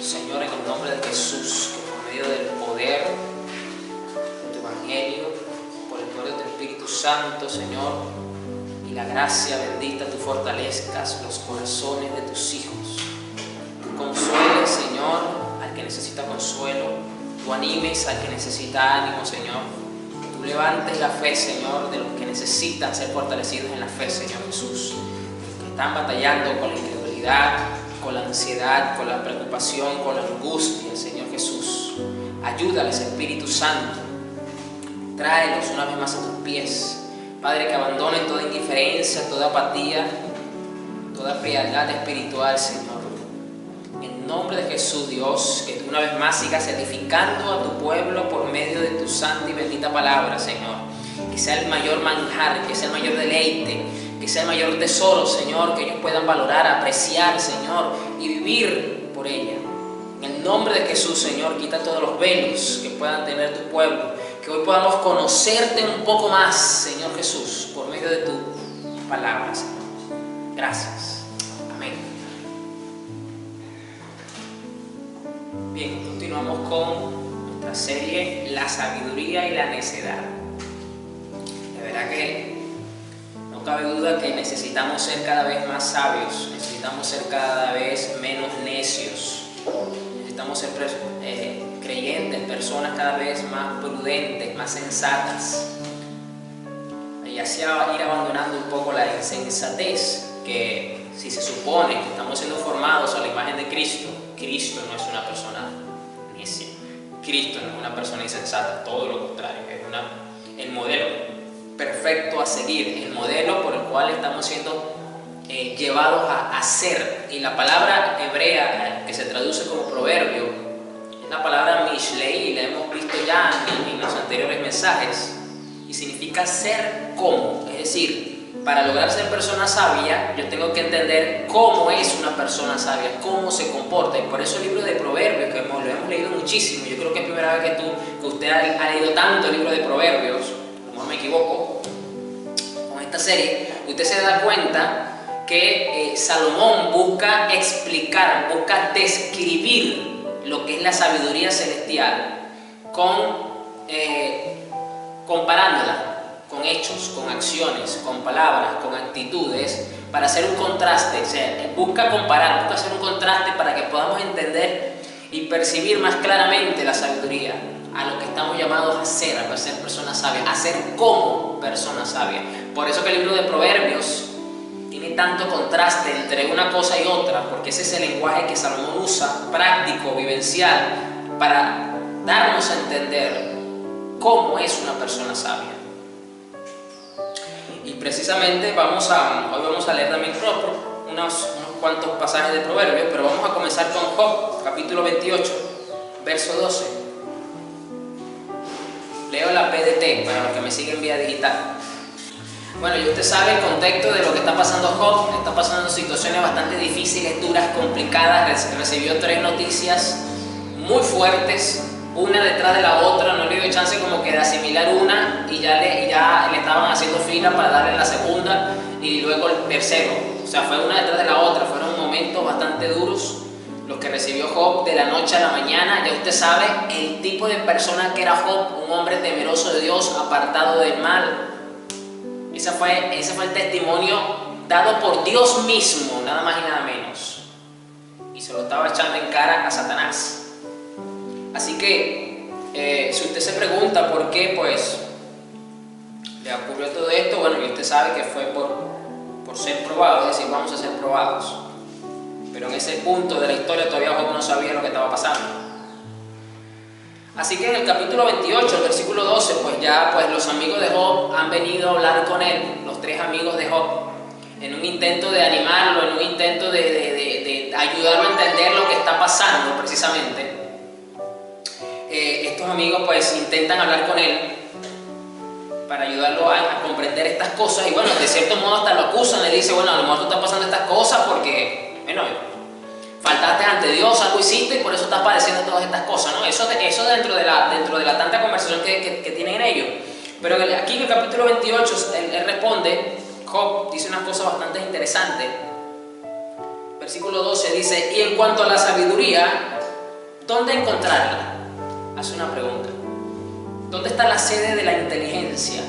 Señor, en el nombre de Jesús, que por medio del poder de tu Evangelio, por el poder de tu Espíritu Santo, Señor, y la gracia bendita, tú fortalezcas los corazones de tus hijos. Tú consueles, Señor, al que necesita consuelo. Tú animes al que necesita ánimo, Señor. Tú levantes la fe, Señor, de los que necesitan ser fortalecidos en la fe, Señor Jesús. Los que están batallando con la incredulidad, con la ansiedad, con la preocupación, con la angustia, Señor Jesús. Ayúdales, Espíritu Santo. Tráelos una vez más a tus pies. Padre, que abandonen toda indiferencia, toda apatía, toda frialdad espiritual, Señor. En nombre de Jesús, Dios, que tú una vez más sigas edificando a tu pueblo por medio de tu santa y bendita palabra, Señor. Que sea el mayor manjar, que sea el mayor deleite, que sea el mayor tesoro, Señor, que ellos puedan valorar, apreciar, Señor, y vivir por ella. En el nombre de Jesús, Señor, quita todos los velos que puedan tener tu pueblo. Que hoy podamos conocerte un poco más, Señor Jesús, por medio de tu palabra, Señor. Gracias. Amén. Bien, continuamos con nuestra serie La sabiduría y la necedad. De verdad que no cabe duda que necesitamos ser cada vez más sabios, necesitamos ser cada vez menos necios, necesitamos ser creyentes, personas cada vez más prudentes, más sensatas, y así ir abandonando un poco la insensatez, que si se supone que estamos siendo formados a la imagen de Cristo, Cristo no es una persona necia, Cristo no es una persona insensata, todo lo contrario, es el modelo perfecto a seguir, el modelo por el cual estamos siendo llevados a ser. Y la palabra hebrea que se traduce como proverbio es la palabra mishlei, y la hemos visto ya en los anteriores mensajes, y significa ser como, es decir, para lograr ser persona sabia yo tengo que entender cómo es una persona sabia, cómo se comporta. Y por eso el libro de Proverbios, que lo hemos leído muchísimo, yo creo que es la primera vez que usted ha leído tanto el libro de Proverbios, no me equivoco, con esta serie, usted se da cuenta que Salomón busca explicar, busca describir lo que es la sabiduría celestial comparándola con hechos, con acciones, con palabras, con actitudes, para hacer un contraste. O sea, busca comparar, busca hacer un contraste para que podamos entender y percibir más claramente la sabiduría, a lo que estamos llamados a ser personas sabias, a ser como personas sabias. Por eso que el libro de Proverbios tiene tanto contraste entre una cosa y otra, porque ese es el lenguaje que Salomón usa, práctico, vivencial, para darnos a entender cómo es una persona sabia. Y precisamente hoy vamos a leer también unos cuantos pasajes de Proverbios, pero vamos a comenzar con Job, capítulo 28, verso 12. Leo la PDT para los que me siguen vía digital. Bueno, y usted sabe el contexto de lo que está pasando Job. Está pasando situaciones bastante difíciles, duras, complicadas. Recibió 3 noticias muy fuertes, una detrás de la otra. No le dio chance como que de asimilar una, y ya le estaban haciendo fila para darle la segunda y luego el tercero. O sea, fue una detrás de la otra. Fueron momentos bastante duros los que recibió Job de la noche a la mañana. Ya usted sabe el tipo de persona que era Job, un hombre temeroso de Dios, apartado del mal. Ese fue el testimonio dado por Dios mismo, nada más y nada menos. Y se lo estaba echando en cara a Satanás. Así que, si usted se pregunta por qué, pues, le ocurrió todo esto, bueno, y usted sabe que fue por ser probado, es decir, vamos a ser probados. Pero en ese punto de la historia todavía Job no sabía lo que estaba pasando. Así que en el capítulo 28, el versículo 12, pues los amigos de Job han venido a hablar con él, los 3 amigos de Job, en un intento de animarlo, en un intento de ayudarlo a entender lo que está pasando precisamente. Estos amigos pues intentan hablar con él para ayudarlo a comprender estas cosas, y bueno, de cierto modo hasta lo acusan, le dice, bueno, a lo mejor tú estás pasando estas cosas porque, bueno, faltaste ante Dios, algo hiciste y por eso estás padeciendo todas estas cosas, ¿no? Eso dentro de la tanta conversación que tienen ellos. Pero aquí en el capítulo 28 él responde, Job dice unas cosas bastante interesantes. Versículo 12 dice, y en cuanto a la sabiduría, ¿Dónde encontrarla? Hace una pregunta. ¿Dónde está la sede de la inteligencia?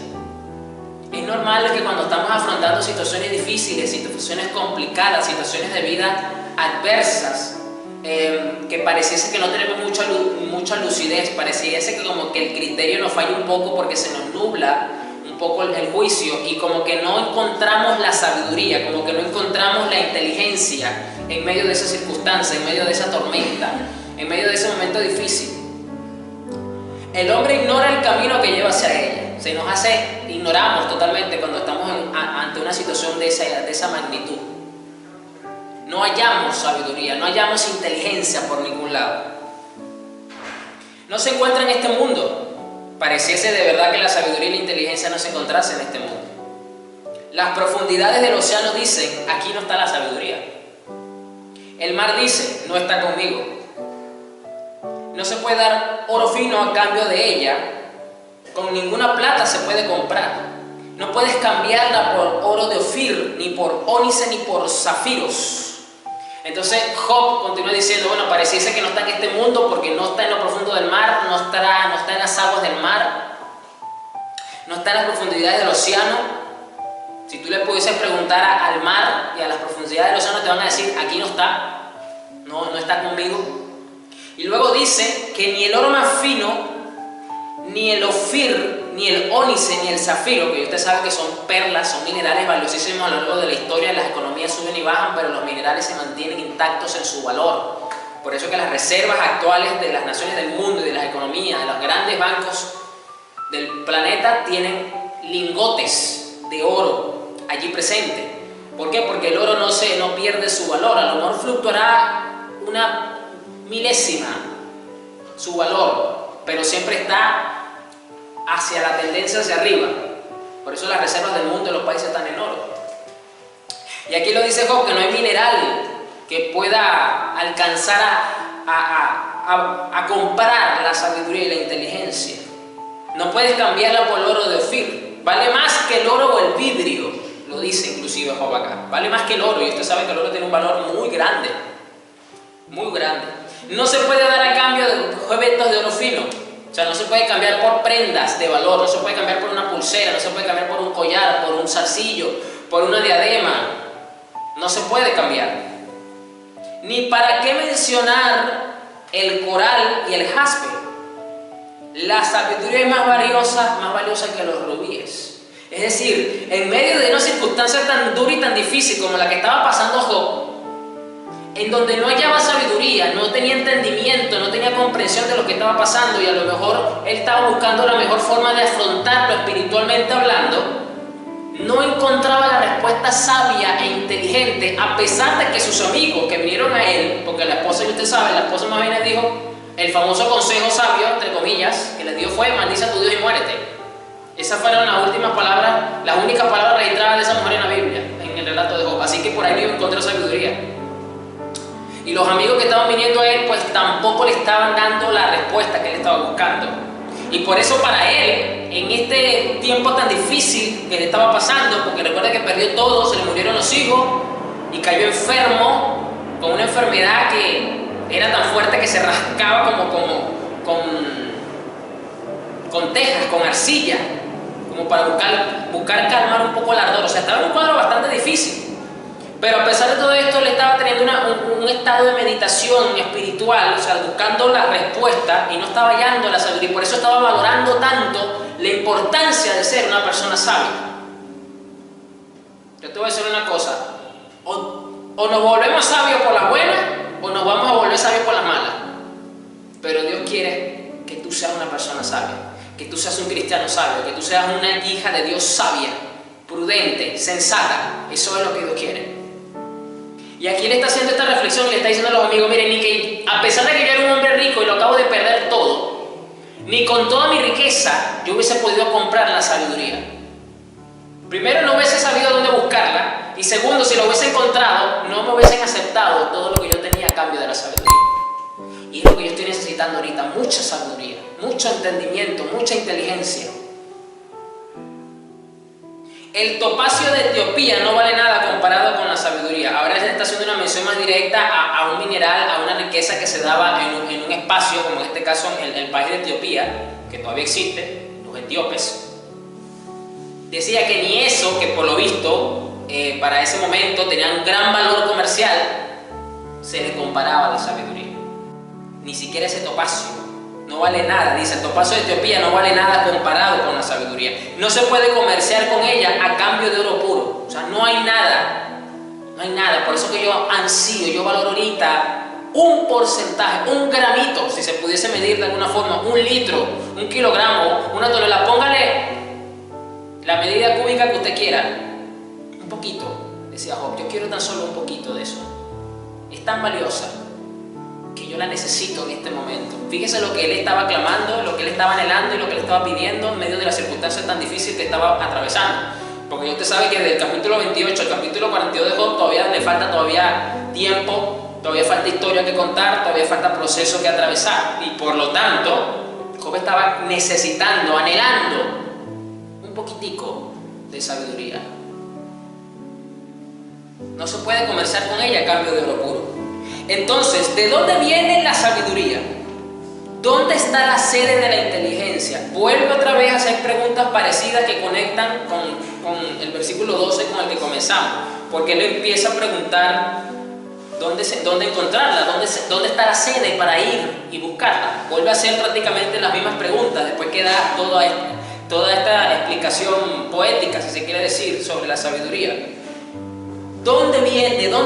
Es normal que cuando estamos afrontando situaciones difíciles, situaciones complicadas, situaciones de vida adversas, que pareciese que no tenemos mucha lucidez, pareciese que como que el criterio nos falla un poco porque se nos nubla un poco el juicio y como que no encontramos la sabiduría, como que no encontramos la inteligencia en medio de esa circunstancia, en medio de esa tormenta, en medio de ese momento difícil. El hombre ignora el camino que lleva hacia ella. Ignoramos totalmente cuando estamos ante una situación de esa magnitud. No hallamos sabiduría, no hallamos inteligencia por ningún lado. No se encuentra en este mundo. Pareciese de verdad que la sabiduría y la inteligencia no se encontrasen en este mundo. Las profundidades del océano dicen, aquí no está la sabiduría. El mar dice, no está conmigo. No se puede dar oro fino a cambio de ella. Con ninguna plata se puede comprar. No puedes cambiarla por oro de Ofir, ni por ónice, ni por zafiros. Entonces Job continúa diciendo, bueno, pareciese que no está en este mundo porque no está en lo profundo del mar, no está en las aguas del mar, no está en las profundidades del océano. Si tú le pudieses preguntar al mar y a las profundidades del océano, te van a decir, aquí no está, no está conmigo. Y luego dice que ni el oro más fino, ni el Ofir, ni el ónice, ni el zafiro, que usted sabe que son perlas, son minerales valiosísimos a lo largo de la historia, las economías suben y bajan, pero los minerales se mantienen intactos en su valor. Por eso que las reservas actuales de las naciones del mundo y de las economías, de los grandes bancos del planeta, tienen lingotes de oro allí presentes. ¿Por qué? Porque el oro no pierde su valor, a lo mejor fluctuará una milésima su valor, pero siempre está hacia la tendencia hacia arriba. Por eso las reservas del mundo de los países están en oro. Y aquí lo dice Job, que no hay mineral que pueda alcanzar a comprar la sabiduría y la inteligencia. No puedes cambiarla por el oro de Ofir. Vale más que el oro o el vidrio, lo dice inclusive Job acá. Vale más que el oro, y usted sabe que el oro tiene un valor muy grande. Muy grande. No se puede dar a cambio de objetos de oro fino. O sea, no se puede cambiar por prendas de valor, no se puede cambiar por una pulsera, no se puede cambiar por un collar, por un zarcillo, por una diadema. No se puede cambiar. Ni para qué mencionar el coral y el jaspe. La sabiduría es más valiosa que los rubíes. Es decir, en medio de una circunstancia tan dura y tan difícil como la que estaba pasando Job, en donde no hallaba sabiduría, no tenía entendimiento, no tenía comprensión de lo que estaba pasando, y a lo mejor él estaba buscando la mejor forma de afrontarlo espiritualmente hablando, no encontraba la respuesta sabia e inteligente, a pesar de que sus amigos que vinieron a él, porque la esposa, y usted sabe, la esposa más bien le dijo, el famoso consejo sabio, entre comillas, que les dio fue, maldice a tu Dios y muérete. Esas fueron las últimas palabras, las únicas palabras registradas de esa mujer en la Biblia, en el relato de Job. Así que por ahí no encontró sabiduría. Y los amigos que estaban viniendo a él, pues tampoco le estaban dando la respuesta que él estaba buscando. Y por eso para él, en este tiempo tan difícil que le estaba pasando, porque recuerda que perdió todo, se le murieron los hijos y cayó enfermo con una enfermedad que era tan fuerte que se rascaba con tejas, con arcilla, como para buscar calmar un poco el ardor. O sea, estaba en un cuadro bastante difícil. Pero a pesar de todo esto, él estaba teniendo un estado de meditación espiritual, o sea, buscando la respuesta, y no estaba hallando la sabiduría. Y por eso estaba valorando tanto la importancia de ser una persona sabia. Yo te voy a decir una cosa, o nos volvemos sabios por las buenas, o nos vamos a volver sabios por las malas. Pero Dios quiere que tú seas una persona sabia, que tú seas un cristiano sabio, que tú seas una hija de Dios sabia, prudente, sensata. Eso es lo que Dios quiere. Y aquí él está haciendo esta reflexión y le está diciendo a los amigos, miren, ni que a pesar de que yo era un hombre rico y lo acabo de perder todo, ni con toda mi riqueza yo hubiese podido comprar la sabiduría. Primero, no hubiese sabido dónde buscarla, y segundo, si lo hubiese encontrado, no me hubiesen aceptado todo lo que yo tenía a cambio de la sabiduría. Y es lo que yo estoy necesitando ahorita, mucha sabiduría, mucho entendimiento, mucha inteligencia. El topacio de Etiopía no vale nada comparado con la sabiduría. Ahora se está haciendo una mención más directa a un mineral, a una riqueza que se daba en un espacio, como en este caso en el país de Etiopía, que todavía existe, los etíopes. Decía que ni eso, que por lo visto para ese momento tenía un gran valor comercial, se le comparaba a la sabiduría. Ni siquiera ese topacio no vale nada, dice, el topacio de Etiopía no vale nada comparado con la sabiduría. No se puede comerciar con ella a cambio de oro puro. O sea, no hay nada. No hay nada. Por eso que yo ansío, yo valoro ahorita un porcentaje, un gramito, si se pudiese medir de alguna forma, un litro, un kilogramo, una tonelada. Póngale la medida cúbica que usted quiera. Un poquito, decía Job, yo quiero tan solo un poquito de eso. Es tan valiosa que yo la necesito en este momento. Fíjese lo que él estaba clamando, lo que él estaba anhelando y lo que él estaba pidiendo en medio de las circunstancias tan difíciles que estaba atravesando. Porque usted sabe que del capítulo 28 al capítulo 42 de Job todavía le falta tiempo, todavía falta historia que contar, todavía falta proceso que atravesar. Y por lo tanto, Job estaba necesitando, anhelando un poquitico de sabiduría. No se puede comerciar con ella a cambio de oro puro. Entonces, ¿de dónde viene la sabiduría? ¿Dónde está la sede de la inteligencia? Vuelve otra vez a hacer preguntas parecidas que conectan con el versículo 12 con el que comenzamos. Porque él empieza a preguntar dónde encontrarla, dónde está la sede para ir y buscarla. Vuelve a hacer prácticamente las mismas preguntas después que da toda esta explicación poética, si se quiere decir, sobre la sabiduría. ¿De dónde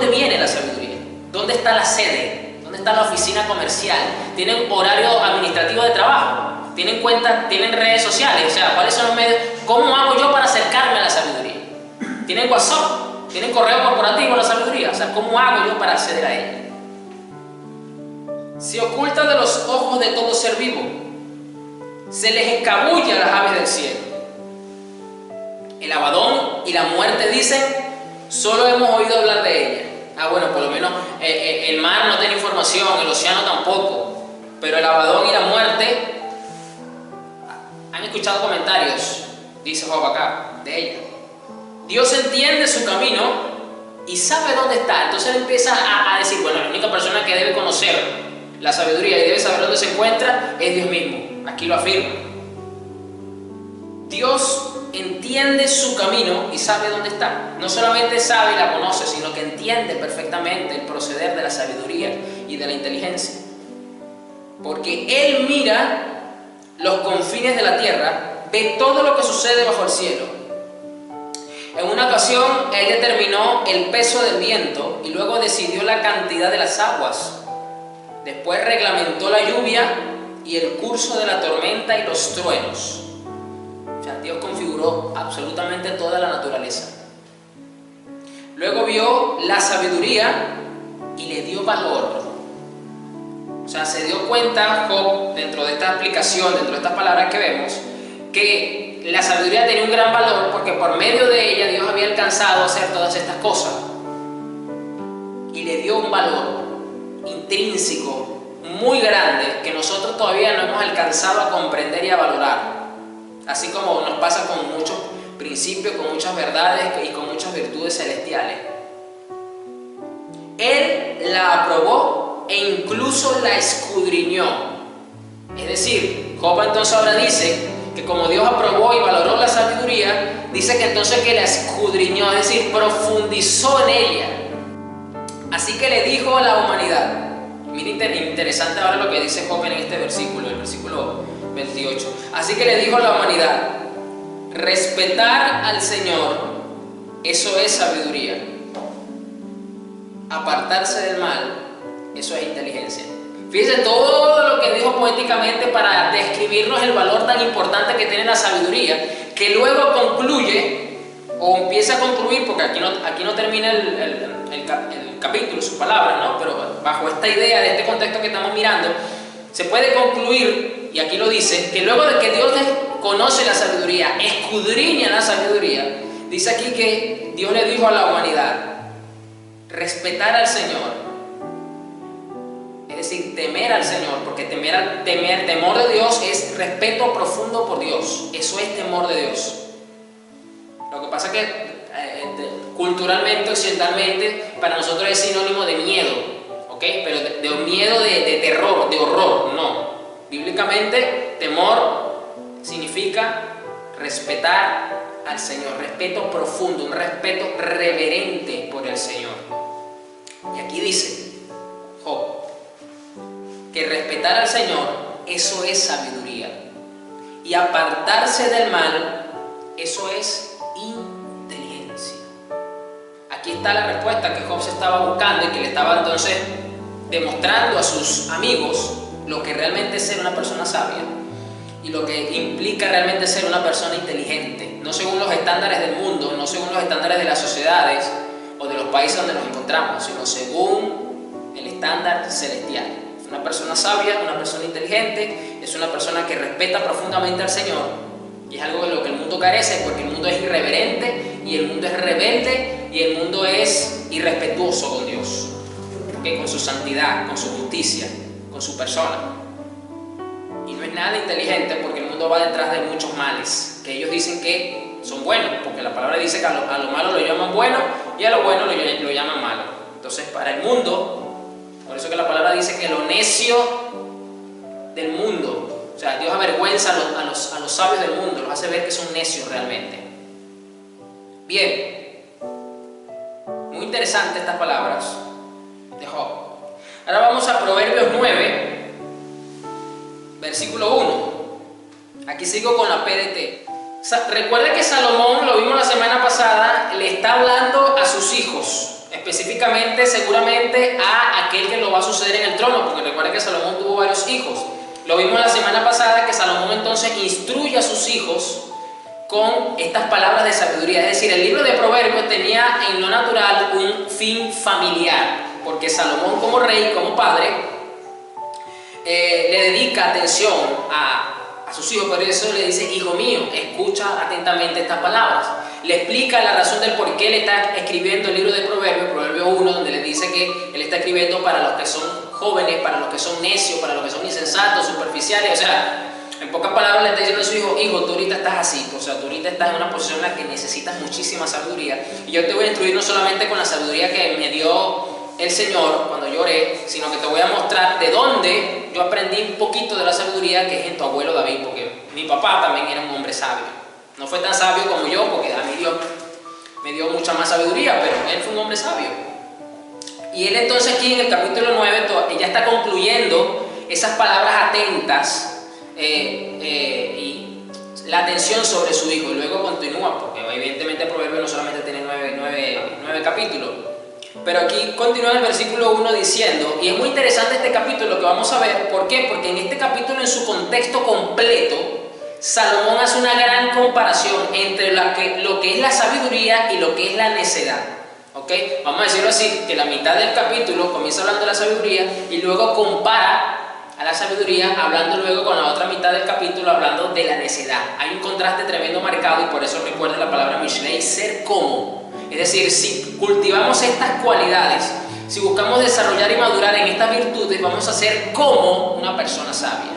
viene la sabiduría? ¿Dónde está la sede? ¿Dónde está la oficina comercial? ¿Tienen horario administrativo de trabajo? ¿Tienen cuentas? ¿Tienen redes sociales? O sea, ¿cuáles son los medios? ¿Cómo hago yo para acercarme a la sabiduría? ¿Tienen WhatsApp? ¿Tienen correo corporativo a la sabiduría? O sea, ¿cómo hago yo para acceder a ella? Se oculta de los ojos de todo ser vivo. Se les escabulle a las aves del cielo. El Abadón y la muerte dicen, solo hemos oído hablar de ella. Bueno, por lo menos el mar no tiene información, el océano tampoco, pero el Abadón y la muerte han escuchado comentarios, dice Job acá, de ella. Dios entiende su camino y sabe dónde está. Entonces él empieza a decir, bueno, la única persona que debe conocer la sabiduría y debe saber dónde se encuentra es Dios mismo. Aquí lo afirma. Dios entiende su camino y sabe dónde está. No solamente sabe y la conoce, sino que entiende perfectamente el proceder de la sabiduría y de la inteligencia. Porque Él mira los confines de la tierra, ve todo lo que sucede bajo el cielo. En una ocasión, Él determinó el peso del viento y luego decidió la cantidad de las aguas. Después reglamentó la lluvia y el curso de la tormenta y los truenos. O sea, Dios configuró absolutamente toda la naturaleza. Luego vio la sabiduría y le dio valor. O sea, se dio cuenta Job, dentro de esta explicación, dentro de estas palabras que vemos, que la sabiduría tenía un gran valor porque por medio de ella Dios había alcanzado a hacer todas estas cosas. Y le dio un valor intrínseco muy grande que nosotros todavía no hemos alcanzado a comprender y a valorar. Así como nos pasa con muchos principios, con muchas verdades y con muchas virtudes celestiales. Él la aprobó e incluso la escudriñó. Es decir, Job entonces ahora dice que como Dios aprobó y valoró la sabiduría, dice que entonces que la escudriñó, es decir, profundizó en ella. Así que le dijo a la humanidad. Mira, interesante ahora lo que dice Job en este versículo, el versículo 28. Así que le dijo a la humanidad, respetar al Señor, eso es sabiduría. Apartarse del mal, eso es inteligencia. Fíjense todo lo que dijo poéticamente para describirnos el valor tan importante que tiene la sabiduría, que luego concluye, o empieza a concluir, porque aquí no termina el capítulo, sus palabras, ¿no? Pero bajo esta idea de este contexto que estamos mirando, se puede concluir, y aquí lo dice, que luego de que Dios conoce la sabiduría, escudriña la sabiduría, dice aquí que Dios le dijo a la humanidad, respetar al Señor. Es decir, temer al Señor, porque temor de Dios es respeto profundo por Dios. Eso es temor de Dios. Lo que pasa es que culturalmente, occidentalmente, para nosotros es sinónimo de miedo, ¿ok? Pero de miedo de terror, de horror, no. Bíblicamente, temor significa respetar al Señor, respeto profundo, un respeto reverente por el Señor. Y aquí dice Job que respetar al Señor, eso es sabiduría, y apartarse del mal, eso es inteligencia. Aquí está la respuesta que Job se estaba buscando y que le estaba entonces demostrando a sus amigos lo que realmente es ser una persona sabia y lo que implica realmente ser una persona inteligente, no según los estándares del mundo, no según los estándares de las sociedades o de los países donde nos encontramos, sino según el estándar celestial. Una persona sabia, una persona inteligente, es una persona que respeta profundamente al Señor, y es algo de lo que el mundo carece, porque el mundo es irreverente, y el mundo es rebelde, y el mundo es irrespetuoso con Dios, ¿okay? Con su santidad, con su justicia, con su persona. Y no es nada inteligente, porque el mundo va detrás de muchos males, que ellos dicen que son buenos, porque la palabra dice que a lo malo lo llaman bueno, y a lo bueno lo llaman malo. Entonces, para el mundo, por eso que la palabra dice que lo necio del mundo, o sea, Dios avergüenza a los sabios del mundo, los hace ver que son necios realmente. Bien, muy interesantes estas palabras de Job. Ahora vamos a Proverbios 9, versículo 1. Aquí sigo con la PDT. Recuerda que Salomón, lo vimos la semana pasada, le está hablando a sus hijos, específicamente seguramente a aquel que lo va a suceder en el trono, porque recuerda que Salomón tuvo varios hijos. Lo vimos la semana pasada que Salomón entonces instruye a sus hijos con estas palabras de sabiduría. Es decir, el libro de Proverbios tenía en lo natural un fin familiar, porque Salomón como rey, como padre, le dedica atención a sus hijos. Por eso le dice: hijo mío, escucha atentamente estas palabras. Le explica la razón del por qué le está escribiendo el libro de Proverbios, Proverbio 1, donde le dice que él está escribiendo para los que son jóvenes, para los que son necios, para los que son insensatos, superficiales. O sea, en pocas palabras le está diciendo a su hijo: hijo, tú ahorita estás así, o sea, tú ahorita estás en una posición en la que necesitas muchísima sabiduría, y yo te voy a instruir no solamente con la sabiduría que me dio el Señor cuando yo oré, sino que te voy a mostrar de dónde yo aprendí un poquito de la sabiduría, que es en tu abuelo David, porque mi papá también era un hombre sabio. No fue tan sabio como yo, porque a mí Dios me dio mucha más sabiduría, pero él fue un hombre sabio. Y él entonces aquí en el capítulo 9 ya está concluyendo esas palabras atentas y la atención sobre su hijo, y luego continúa, porque evidentemente Proverbios no solamente tiene nueve capítulos, pero aquí continúa el versículo 1 diciendo, y es muy interesante este capítulo que vamos a ver. ¿Por qué? Porque en este capítulo, en su contexto completo, Salomón hace una gran comparación entre lo que es la sabiduría y lo que es la necedad. ¿Okay? Vamos a decirlo así, que la mitad del capítulo comienza hablando de la sabiduría y luego compara a la sabiduría, hablando luego con la otra mitad del capítulo hablando de la necedad. Hay un contraste tremendo marcado, y por eso recuerda la palabra Mishlei, ser como. Es decir, si cultivamos estas cualidades, si buscamos desarrollar y madurar en estas virtudes, vamos a ser como una persona sabia.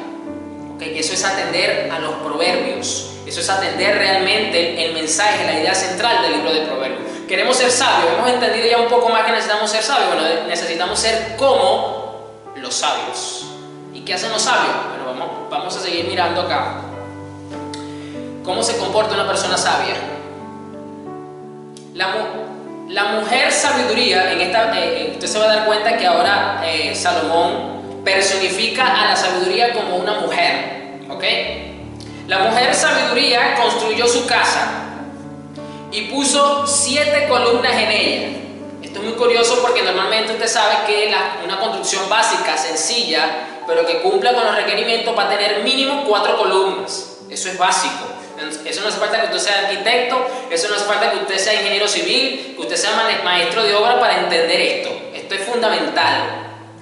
¿Okay? Eso es atender a los proverbios, eso es atender realmente el mensaje, la idea central del libro de Proverbios. Queremos ser sabios, hemos entendido ya un poco más que necesitamos ser sabios. Bueno, necesitamos ser como los sabios. ¿Y qué hacen los sabios? Bueno, vamos a seguir mirando acá cómo se comporta una persona sabia. La mujer sabiduría, usted se va a dar cuenta que ahora Salomón personifica a la sabiduría como una mujer, ¿ok? La mujer sabiduría construyó su casa y puso 7 columnas en ella. Esto es muy curioso porque normalmente usted sabe que una construcción básica, sencilla, pero que cumpla con los requerimientos, va a tener mínimo 4 columnas. Eso es básico. Eso no hace falta que usted sea arquitecto, eso no hace falta que usted sea ingeniero civil, que usted sea maestro de obra para entender esto. Esto es fundamental,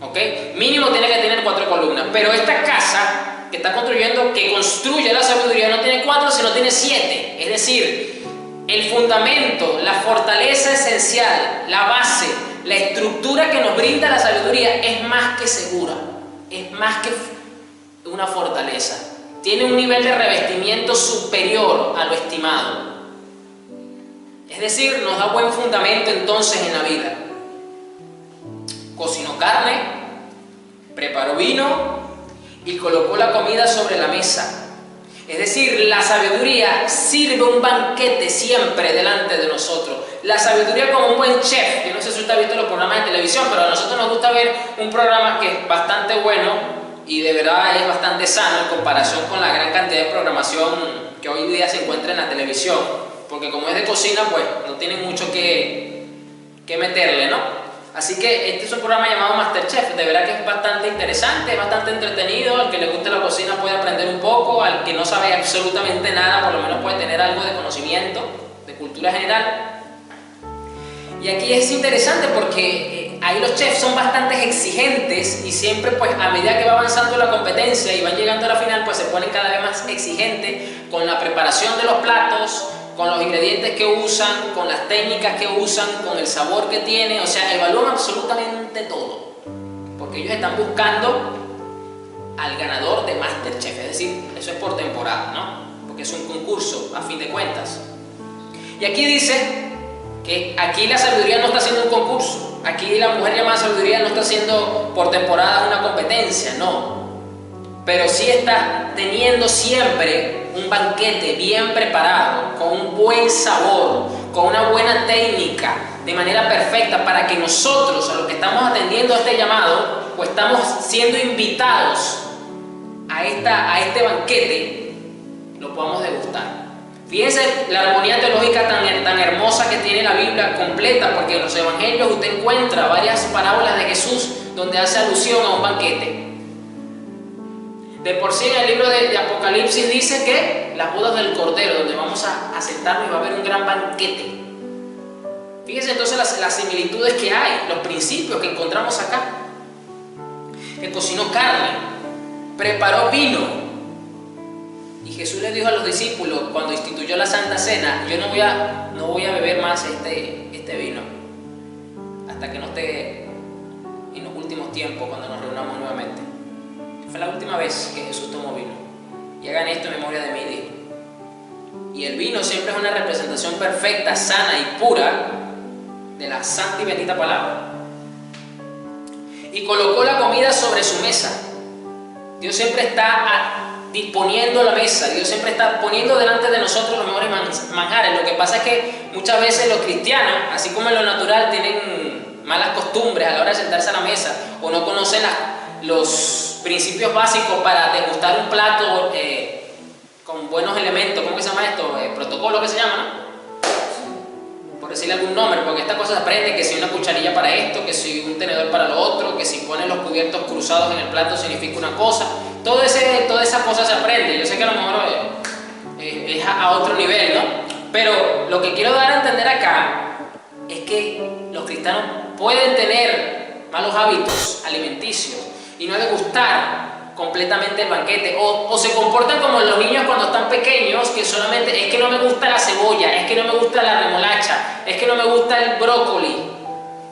¿ok? Mínimo tiene que tener 4 columnas. Pero esta casa que está construyendo, que construye la sabiduría, no tiene 4, sino tiene 7. Es decir, el fundamento, la fortaleza esencial, la base, la estructura que nos brinda la sabiduría es más que segura, es más que una fortaleza. Tiene un nivel de revestimiento superior a lo estimado. Es decir, nos da buen fundamento entonces en la vida. Cocinó carne, preparó vino y colocó la comida sobre la mesa. Es decir, la sabiduría sirve un banquete siempre delante de nosotros. La sabiduría como un buen chef. Yo no sé si usted ha visto los programas de televisión, pero a nosotros nos gusta ver un programa que es bastante bueno y de verdad es bastante sano en comparación con la gran cantidad de programación que hoy día se encuentra en la televisión. Porque como es de cocina, pues no tienen mucho que meterle, ¿no? Así que este es un programa llamado Masterchef, de verdad que es bastante interesante, es bastante entretenido, al que le guste la cocina puede aprender un poco, al que no sabe absolutamente nada por lo menos puede tener algo de conocimiento, de cultura general. Y aquí es interesante porque ahí los chefs son bastante exigentes y siempre pues a medida que va avanzando la competencia y van llegando a la final pues se ponen cada vez más exigentes con la preparación de los platos, con los ingredientes que usan, con las técnicas que usan, con el sabor que tiene, o sea, evalúan absolutamente todo, porque ellos están buscando al ganador de Masterchef, es decir, eso es por temporada, ¿no? Porque es un concurso, a fin de cuentas. Y aquí dice que aquí la sabiduría no está haciendo un concurso, aquí la mujer llamada sabiduría no está haciendo por temporada una competencia, no, pero sí está teniendo siempre un banquete bien preparado, con un buen sabor, con una buena técnica, de manera perfecta, para que nosotros, a los que estamos atendiendo a este llamado, pues estamos siendo invitados a este banquete, lo podamos degustar. Fíjense la armonía teológica tan hermosa que tiene la Biblia completa, porque en los evangelios usted encuentra varias parábolas de Jesús donde hace alusión a un banquete. De por sí en el libro de Apocalipsis dice que las bodas del Cordero, donde vamos a sentarnos y va a haber un gran banquete. Fíjense entonces las similitudes que hay, los principios que encontramos acá. Que cocinó carne, preparó vino. Y Jesús le dijo a los discípulos cuando instituyó la Santa Cena, yo no voy a beber más este vino hasta que no esté en los últimos tiempos cuando nos reunamos nuevamente. Fue la última vez que Jesús tomó vino. Y hagan esto en memoria de mí, dijo. Y el vino siempre es una representación perfecta, sana y pura de la santa y bendita palabra. Y colocó la comida sobre su mesa. Dios siempre está disponiendo la mesa. Dios siempre está poniendo delante de nosotros los mejores manjares. Lo que pasa es que muchas veces los cristianos, así como en lo natural, tienen malas costumbres a la hora de sentarse a la mesa o no conocen los principios básicos para degustar un plato con buenos elementos. ¿Cómo que se llama esto? Protocolo que se llama, ¿no? Por decirle algún nombre, porque esta cosa se aprende, que si una cucharilla para esto, que si un tenedor para lo otro, que si ponen los cubiertos cruzados en el plato significa una cosa. Toda esa cosa se aprende. Yo sé que a lo mejor es a otro nivel, ¿no? Pero lo que quiero dar a entender acá es que los cristianos pueden tener malos hábitos alimenticios y no degustar completamente el banquete, o se comportan como los niños cuando están pequeños, que solamente es que no me gusta la cebolla, es que no me gusta la remolacha, es que no me gusta el brócoli,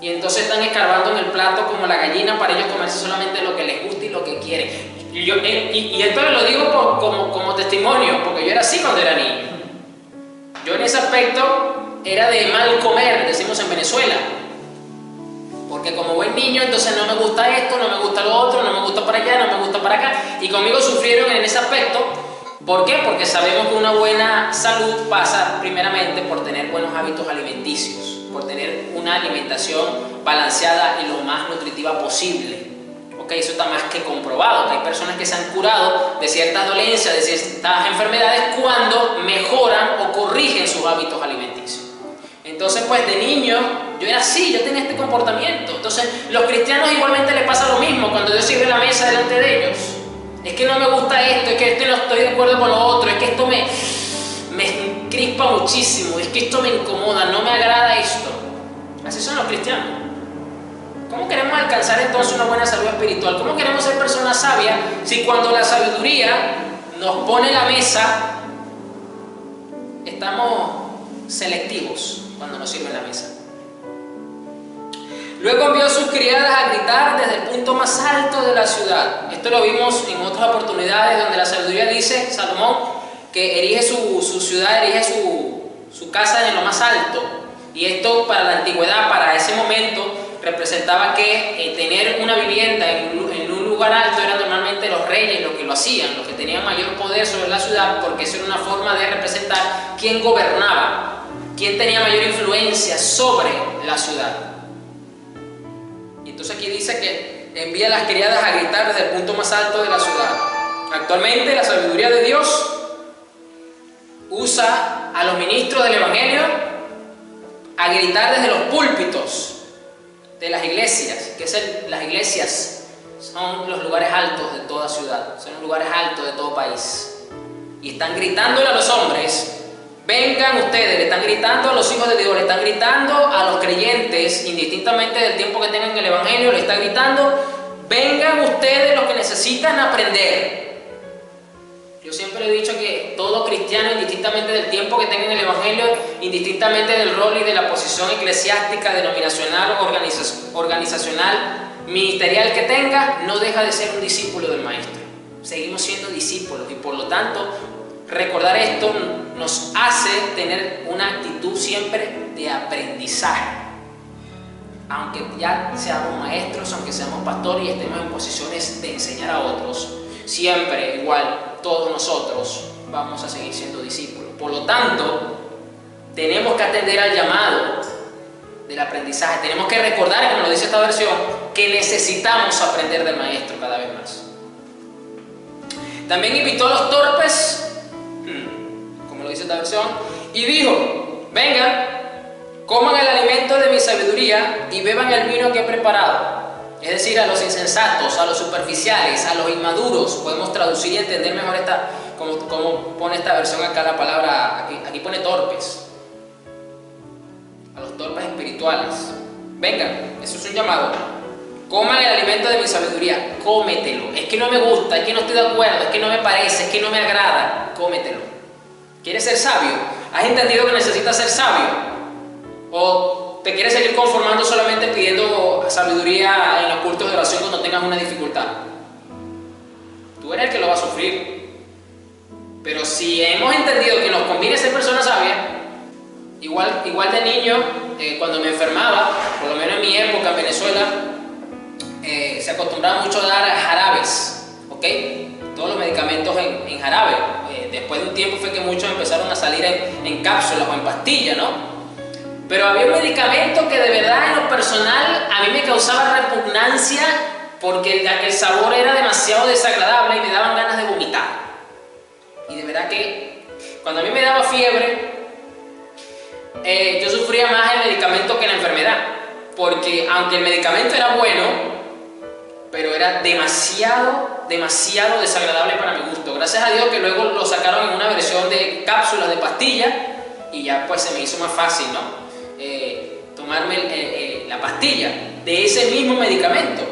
y entonces están escarbando en el plato como la gallina para ellos comerse solamente lo que les gusta y lo que quieren. Y esto lo digo como testimonio, porque yo era así cuando era niño. Yo en ese aspecto era de mal comer, decimos en Venezuela. Porque como buen niño, entonces no me gusta esto, no me gusta lo otro, no me gusta para allá, no me gusta para acá. Y conmigo sufrieron en ese aspecto. ¿Por qué? Porque sabemos que una buena salud pasa primeramente por tener buenos hábitos alimenticios, por tener una alimentación balanceada y lo más nutritiva posible. Okay, eso está más que comprobado, que hay personas que se han curado de ciertas dolencias, de ciertas enfermedades cuando mejoran o corrigen sus hábitos alimenticios. Entonces, pues de niño, yo era así, yo tenía este comportamiento. Entonces, los cristianos igualmente les pasa lo mismo cuando Dios sirve la mesa delante de ellos. Es que no me gusta esto, es que esto no estoy de acuerdo con lo otro, es que esto me crispa muchísimo, es que esto me incomoda, no me agrada esto. Así son los cristianos. ¿Cómo queremos alcanzar entonces una buena salud espiritual? ¿Cómo queremos ser personas sabias si cuando la sabiduría nos pone la mesa, estamos selectivos cuando nos sirven la mesa? Luego envió a sus criadas a gritar desde el punto más alto de la ciudad. Esto lo vimos en otras oportunidades donde la sabiduría dice, Salomón, que erige su ciudad, erige su casa en lo más alto. Y esto para la antigüedad, para ese momento, representaba que tener una vivienda en un lugar alto era normalmente los reyes los que lo hacían, los que tenían mayor poder sobre la ciudad, porque eso era una forma de representar quién gobernaba, quién tenía mayor influencia sobre la ciudad. Y entonces aquí dice que envía a las criadas a gritar desde el punto más alto de la ciudad. Actualmente la sabiduría de Dios usa a los ministros del Evangelio a gritar desde los púlpitos de las iglesias, las iglesias son los lugares altos de toda ciudad, son los lugares altos de todo país, y están gritándole a los hombres: vengan ustedes, le están gritando a los hijos de Dios, le están gritando a los creyentes, indistintamente del tiempo que tengan en el Evangelio, le están gritando: vengan ustedes los que necesitan aprender. Yo siempre he dicho que todo cristiano, indistintamente del tiempo que tenga en el Evangelio, indistintamente del rol y de la posición eclesiástica, denominacional, organizacional, ministerial que tenga, no deja de ser un discípulo del Maestro. Seguimos siendo discípulos y por lo tanto recordar esto nos hace tener una actitud siempre de aprendizaje. Aunque ya seamos maestros, aunque seamos pastores y estemos en posiciones de enseñar a otros, siempre igual todos nosotros vamos a seguir siendo discípulos. Por lo tanto, tenemos que atender al llamado del aprendizaje. Tenemos que recordar, como lo dice esta versión, que necesitamos aprender del Maestro cada vez más. También invitó a los torpes, como lo dice esta versión, y dijo: vengan, coman el alimento de mi sabiduría y beban el vino que he preparado. Es decir, a los insensatos, a los superficiales, a los inmaduros. Podemos traducir y entender mejor como pone esta versión acá la palabra, aquí pone torpes. A los torpes espirituales. Vengan, eso es un llamado. Coman el alimento de mi sabiduría, cómetelo. Es que no me gusta, es que no estoy de acuerdo, es que no me parece, es que no me agrada, cómetelo. ¿Quieres ser sabio? ¿Has entendido que necesitas ser sabio? ¿O te quieres seguir conformando solamente pidiendo sabiduría en los cultos de oración cuando tengas una dificultad? Tú eres el que lo va a sufrir. Pero si hemos entendido que nos conviene ser personas sabias, igual de niño, cuando me enfermaba, por lo menos en mi época en Venezuela, se acostumbraba mucho a dar jarabes, ¿ok? Todos los medicamentos en jarabe. Después de un tiempo fue que muchos empezaron a salir en cápsulas o en pastillas, ¿no? Pero había un medicamento que de verdad en lo personal a mí me causaba repugnancia porque el sabor era demasiado desagradable y me daban ganas de vomitar. Y de verdad que cuando a mí me daba fiebre, yo sufría más el medicamento que la enfermedad, porque aunque el medicamento era bueno, pero era demasiado desagradable para mi gusto. Gracias a Dios que luego lo sacaron en una versión de cápsulas de pastillas y ya pues se me hizo más fácil, ¿no? Tomarme la pastilla de ese mismo medicamento.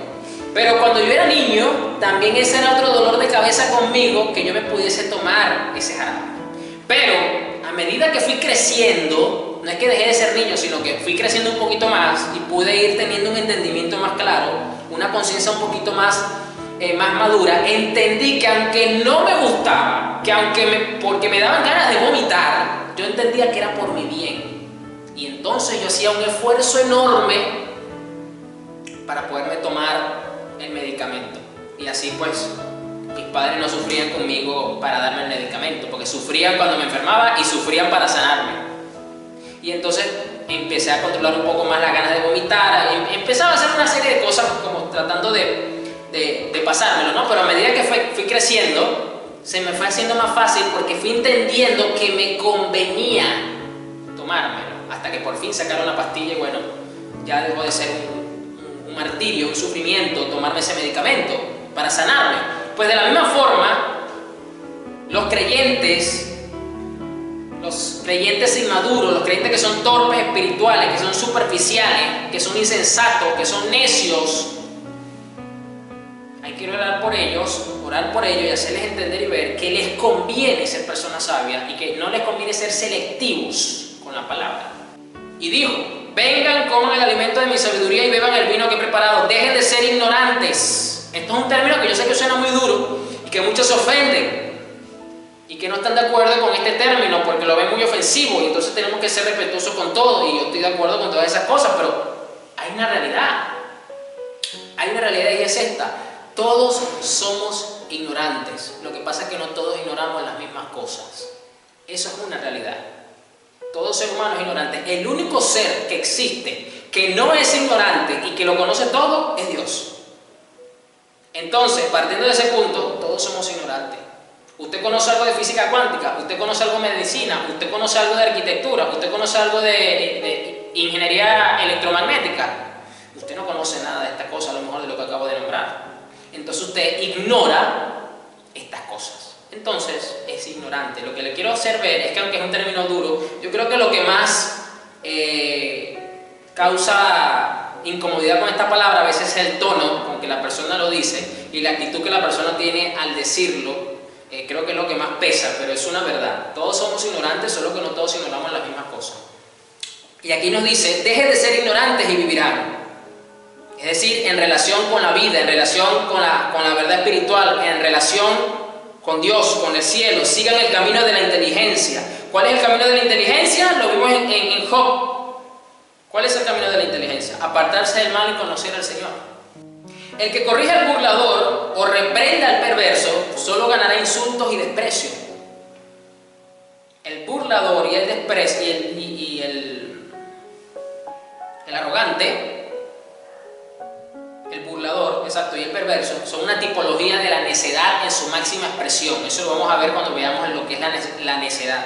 Pero cuando yo era niño, también ese era otro dolor de cabeza conmigo, que yo me pudiese tomar ese jarabe. Pero a medida que fui creciendo, no es que dejé de ser niño, sino que fui creciendo un poquito más y pude ir teniendo un entendimiento más claro, una conciencia un poquito más madura, entendí que aunque no me gustaba, porque me daban ganas de vomitar, yo entendía que era por mi bien. Y entonces yo hacía un esfuerzo enorme para poderme tomar el medicamento. Y así pues mis padres no sufrían conmigo para darme el medicamento, porque sufrían cuando me enfermaba y sufrían para sanarme. Y entonces empecé a controlar un poco más las ganas de vomitar, empezaba a hacer una serie de cosas como tratando de pasármelo, ¿no? Pero a medida que fui creciendo, se me fue haciendo más fácil porque fui entendiendo que me convenía tomármelo. Hasta que por fin sacaron la pastilla y bueno, ya dejó de ser un martirio, un sufrimiento tomarme ese medicamento para sanarme. Pues de la misma forma, los creyentes inmaduros, los creyentes que son torpes espirituales, que son superficiales, que son insensatos, que son necios, hay que orar por ellos y hacerles entender y ver que les conviene ser personas sabias y que no les conviene ser selectivos con la palabra. Y dijo: vengan, coman el alimento de mi sabiduría y beban el vino que he preparado. Dejen de ser ignorantes. Esto es un término que yo sé que suena muy duro y que muchos se ofenden. y que no están de acuerdo con este término porque lo ven muy ofensivo y entonces tenemos que ser respetuosos con todo, y yo estoy de acuerdo con todas esas cosas, pero hay una realidad. Hay una realidad y es esta: todos somos ignorantes. Lo que pasa es que no todos ignoramos las mismas cosas. Eso es una realidad. Todo ser humano es ignorante. El único ser que existe que no es ignorante y que lo conoce todo es Dios. Entonces, partiendo de ese punto, todos somos ignorantes. Usted conoce algo de física cuántica, usted conoce algo de medicina, usted conoce algo de arquitectura, usted conoce algo de ingeniería electromagnética. Usted no conoce nada de esta cosa, a lo mejor de lo que acabo de nombrar. Entonces usted ignora estas cosas. Entonces es ignorante. Lo que le quiero hacer ver es que, aunque es un término duro, yo creo que lo que más causa incomodidad con esta palabra a veces es el tono con que la persona lo dice y la actitud que la persona tiene al decirlo. Creo que es lo que más pesa, pero es una verdad. Todos somos ignorantes, solo que no todos ignoramos las mismas cosas. Y aquí nos dice: dejen de ser ignorantes y vivirán. Es decir, en relación con la vida, en relación con la verdad espiritual, en relación con Dios, con el cielo. Sigan el camino de la inteligencia. ¿Cuál es el camino de la inteligencia? Lo vimos en Job. ¿Cuál es el camino de la inteligencia? Apartarse del mal y conocer al Señor. El que corrige al burlador o reprenda al perverso solo ganará insultos y desprecio. El burlador y el desprecio y el arrogante, el burlador, exacto, y el perverso son una tipología de la necedad en su máxima expresión. Eso lo vamos a ver cuando veamos lo que es la necedad.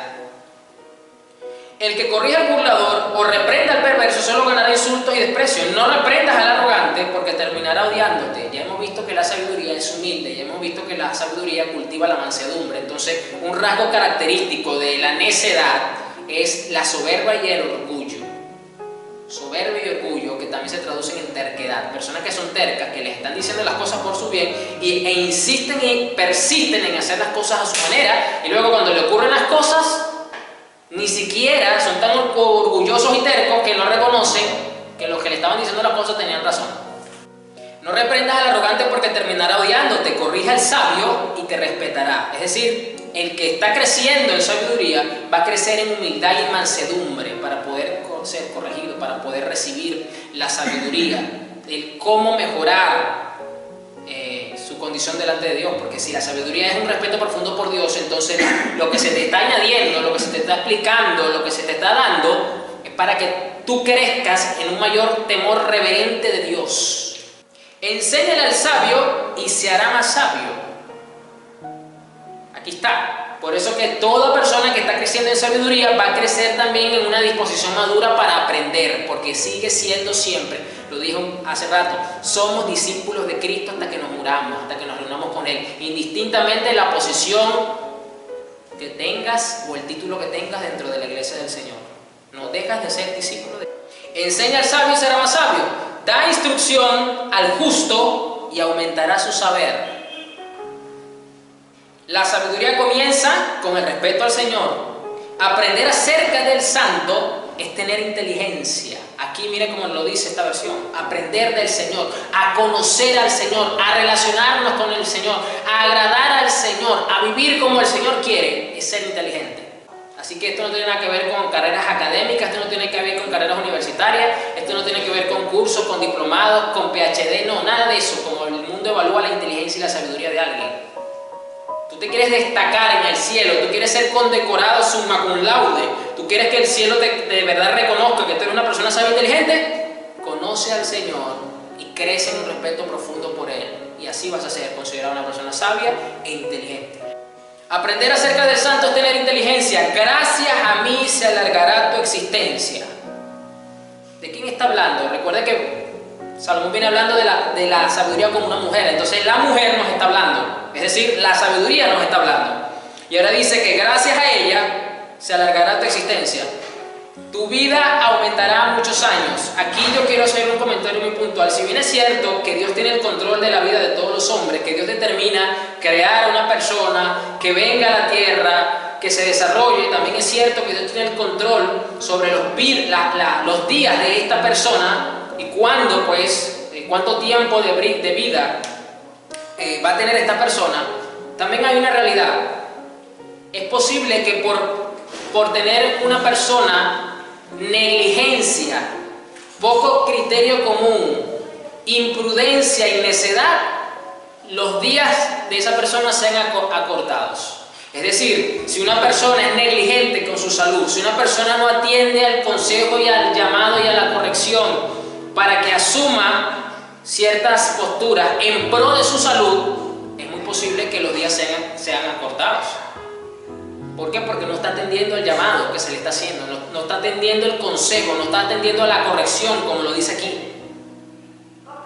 El que corrige al burlador o reprenda al perverso solo ganará insultos y desprecio. No reprendas al arrogante porque terminará odiándote. Ya hemos visto que la sabiduría es humilde, ya hemos visto que la sabiduría cultiva la mansedumbre. Entonces, un rasgo característico de la necedad es la soberbia y el orgullo. Soberbia y orgullo, que también se traducen en terquedad. Personas que son tercas, que les están diciendo las cosas por su bien e insisten y persisten en hacer las cosas a su manera, y luego cuando le ocurren las cosas, ni siquiera son tan orgullosos y tercos que no reconocen que los que le estaban diciendo las cosas tenían razón. No reprendas al arrogante porque terminará odiándote. Corrige al sabio y te respetará. Es decir, el que está creciendo en sabiduría va a crecer en humildad y mansedumbre para poder ser corregido, para poder recibir la sabiduría, el cómo mejorar su condición delante de Dios. Porque si la sabiduría es un respeto profundo por Dios, entonces lo que se te está añadiendo, lo que se te está explicando, lo que se te está dando, es para que tú crezcas en un mayor temor reverente de Dios. Enséñale al sabio y se hará más sabio. Aquí está. Por eso que toda persona que está creciendo en sabiduría va a crecer también en una disposición madura para aprender, porque sigue siendo siempre, lo dijo hace rato, somos discípulos de Cristo hasta que nos muramos, hasta que nos reunamos con Él, indistintamente de la posición que tengas o el título que tengas dentro de la iglesia del Señor. No dejas de ser discípulo de Él. Enseña al sabio y será más sabio. Da instrucción al justo y aumentará su saber. La sabiduría comienza con el respeto al Señor. Aprender acerca del santo es tener inteligencia. Aquí mire cómo lo dice esta versión. Aprender del Señor, a conocer al Señor, a relacionarnos con el Señor, a agradar al Señor, a vivir como el Señor quiere, es ser inteligente. Así que esto no tiene nada que ver con carreras académicas, esto no tiene que ver con carreras universitarias, esto no tiene que ver con cursos, con diplomados, con PhD, no, nada de eso. Como el mundo evalúa la inteligencia y la sabiduría de alguien. Tú te quieres destacar en el cielo, tú quieres ser condecorado summa cum laude, tú quieres que el cielo de verdad reconozca que tú eres una persona sabia e inteligente. Conoce al Señor y crece en un respeto profundo por Él, y así vas a ser considerado una persona sabia e inteligente. Aprender acerca del santo es tener inteligencia. Gracias a mí se alargará tu existencia. ¿De quién está hablando? Recuerda que Salomón viene hablando de la sabiduría como una mujer. Entonces la mujer nos está hablando. Es decir, la sabiduría nos está hablando. Y ahora dice que gracias a ella se alargará tu existencia. Tu vida aumentará muchos años. Aquí yo quiero hacer un comentario muy puntual. Si bien es cierto que Dios tiene el control de la vida de todos los hombres, que Dios determina crear una persona, que venga a la tierra, que se desarrolle, también es cierto que Dios tiene el control sobre los días de esta persona y cuándo, pues, cuánto tiempo de vida va a tener esta persona. También hay una realidad. es posible que por tener una persona negligencia, poco criterio común, imprudencia y necedad, los días de esa persona sean acortados. Es decir, si una persona es negligente con su salud, si una persona no atiende al consejo y al llamado y a la corrección para que asuma ciertas posturas en pro de su salud, es muy posible que los días sean acortados. ¿Por qué? Porque no está atendiendo el llamado que se le está haciendo, no está atendiendo el consejo, no está atendiendo a la corrección, como lo dice aquí.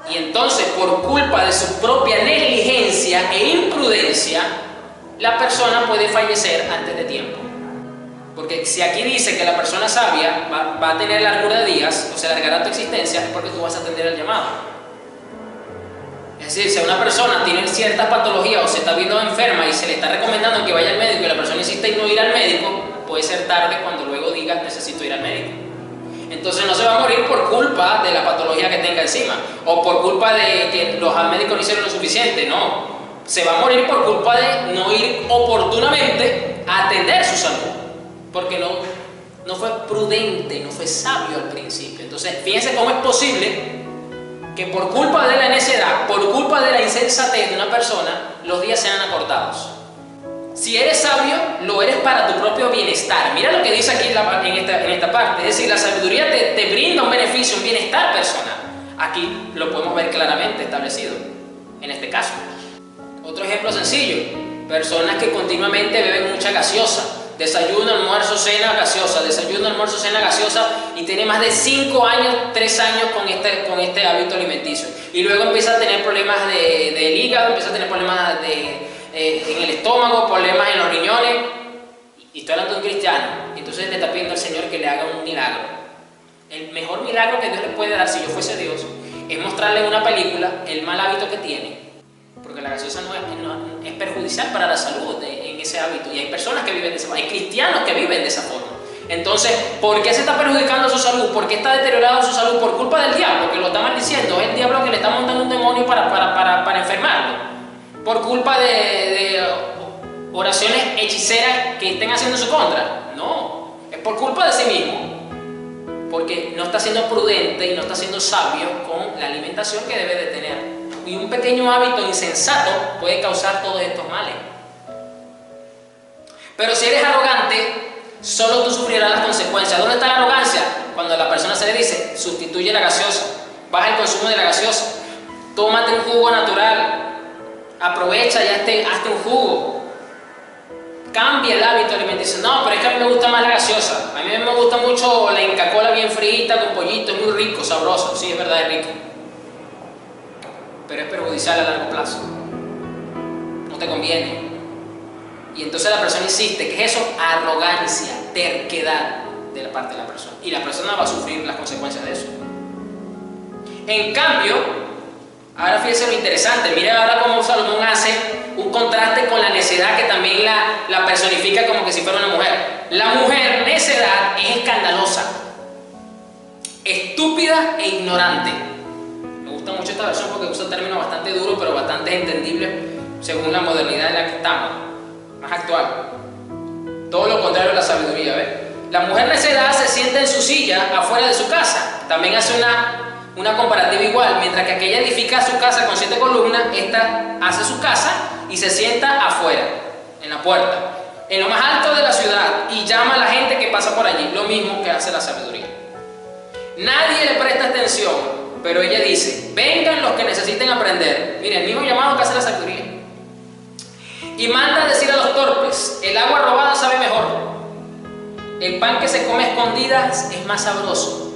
Y entonces, por culpa de su propia negligencia e imprudencia, la persona puede fallecer antes de tiempo. Porque si aquí dice que la persona sabia va a tener largura de días, o se alargará tu existencia, es porque tú vas a atender el llamado. Es decir, si una persona tiene ciertas patologías o se está viendo enferma y se le está recomendando que vaya al médico y la persona insiste en no ir al médico, puede ser tarde cuando luego diga necesito ir al médico. Entonces no se va a morir por culpa de la patología que tenga encima o por culpa de que los médicos no hicieron lo suficiente, no. Se va a morir por culpa de no ir oportunamente a atender su salud, porque no fue prudente, no fue sabio al principio. Entonces fíjense cómo es posible que por culpa de la necedad, por culpa de la insensatez de una persona, los días sean acortados. Si eres sabio, lo eres para tu propio bienestar. Mira lo que dice aquí en esta parte. Es decir, la sabiduría te brinda un beneficio, un bienestar personal. Aquí lo podemos ver claramente establecido, en este caso. Otro ejemplo sencillo. Personas que continuamente beben mucha gaseosa. Desayuno, almuerzo, cena, gaseosa. Desayuno, almuerzo, cena, gaseosa. Y tiene más de 5 años, 3 años con este hábito alimenticio. Y luego empieza a tener problemas del hígado, empieza a tener problemas en el estómago, problemas en los riñones. Y estoy hablando de un cristiano. Entonces le está pidiendo al Señor que le haga un milagro. El mejor milagro que Dios le puede dar, si yo fuese Dios, es mostrarle en una película el mal hábito que tiene. Porque la gaseosa no es perjudicial para la salud en ese hábito. Y hay personas que viven de esa forma, hay cristianos que viven de esa forma. Entonces, ¿por qué se está perjudicando su salud? ¿Por qué está deteriorado su salud? Por culpa del diablo, que lo está maldiciendo. Es el diablo que le está montando un demonio para enfermarlo. Por culpa de oraciones hechiceras que estén haciendo en su contra. No, es por culpa de sí mismo. Porque no está siendo prudente y no está siendo sabio con la alimentación que debe de tener. Y un pequeño hábito insensato puede causar todos estos males. Pero si eres arrogante, solo tú sufrirás las consecuencias. ¿Dónde está la arrogancia? Cuando a la persona se le dice, sustituye la gaseosa, baja el consumo de la gaseosa, tómate un jugo natural, aprovecha y hazte un jugo. Cambia el hábito alimenticio. No, pero es que a mí me gusta más la gaseosa. A mí me gusta mucho la Inca Kola bien frita con pollito, es muy rico, sabroso. Sí, es verdad, es rico. Pero es perjudicial a largo plazo. No te conviene. Y entonces la persona insiste. ¿Qué es eso? Arrogancia, terquedad de la parte de la persona. Y la persona va a sufrir las consecuencias de eso. En cambio, ahora fíjense lo interesante. Miren ahora cómo Salomón hace un contraste con la necedad que también la personifica como que si fuera una mujer. La mujer necedad es escandalosa, estúpida e ignorante. Me gusta mucho esta versión porque usa términos bastante duros pero bastante entendibles según la modernidad en la que estamos, más actual. Todo lo contrario a la sabiduría, ¿ves? La mujer necedad se sienta en su silla afuera de su casa. También hace una comparativa igual. Mientras que aquella edifica su casa con 7 columnas, esta hace su casa y se sienta afuera, en la puerta, en lo más alto de la ciudad, y llama a la gente que pasa por allí. Lo mismo que hace la sabiduría. Nadie le presta atención, pero ella dice, vengan los que necesiten aprender. Miren, el mismo llamado que hace la sabiduría. Y manda a decir a los torpes, el agua robada sabe mejor. El pan que se come a escondidas es más sabroso.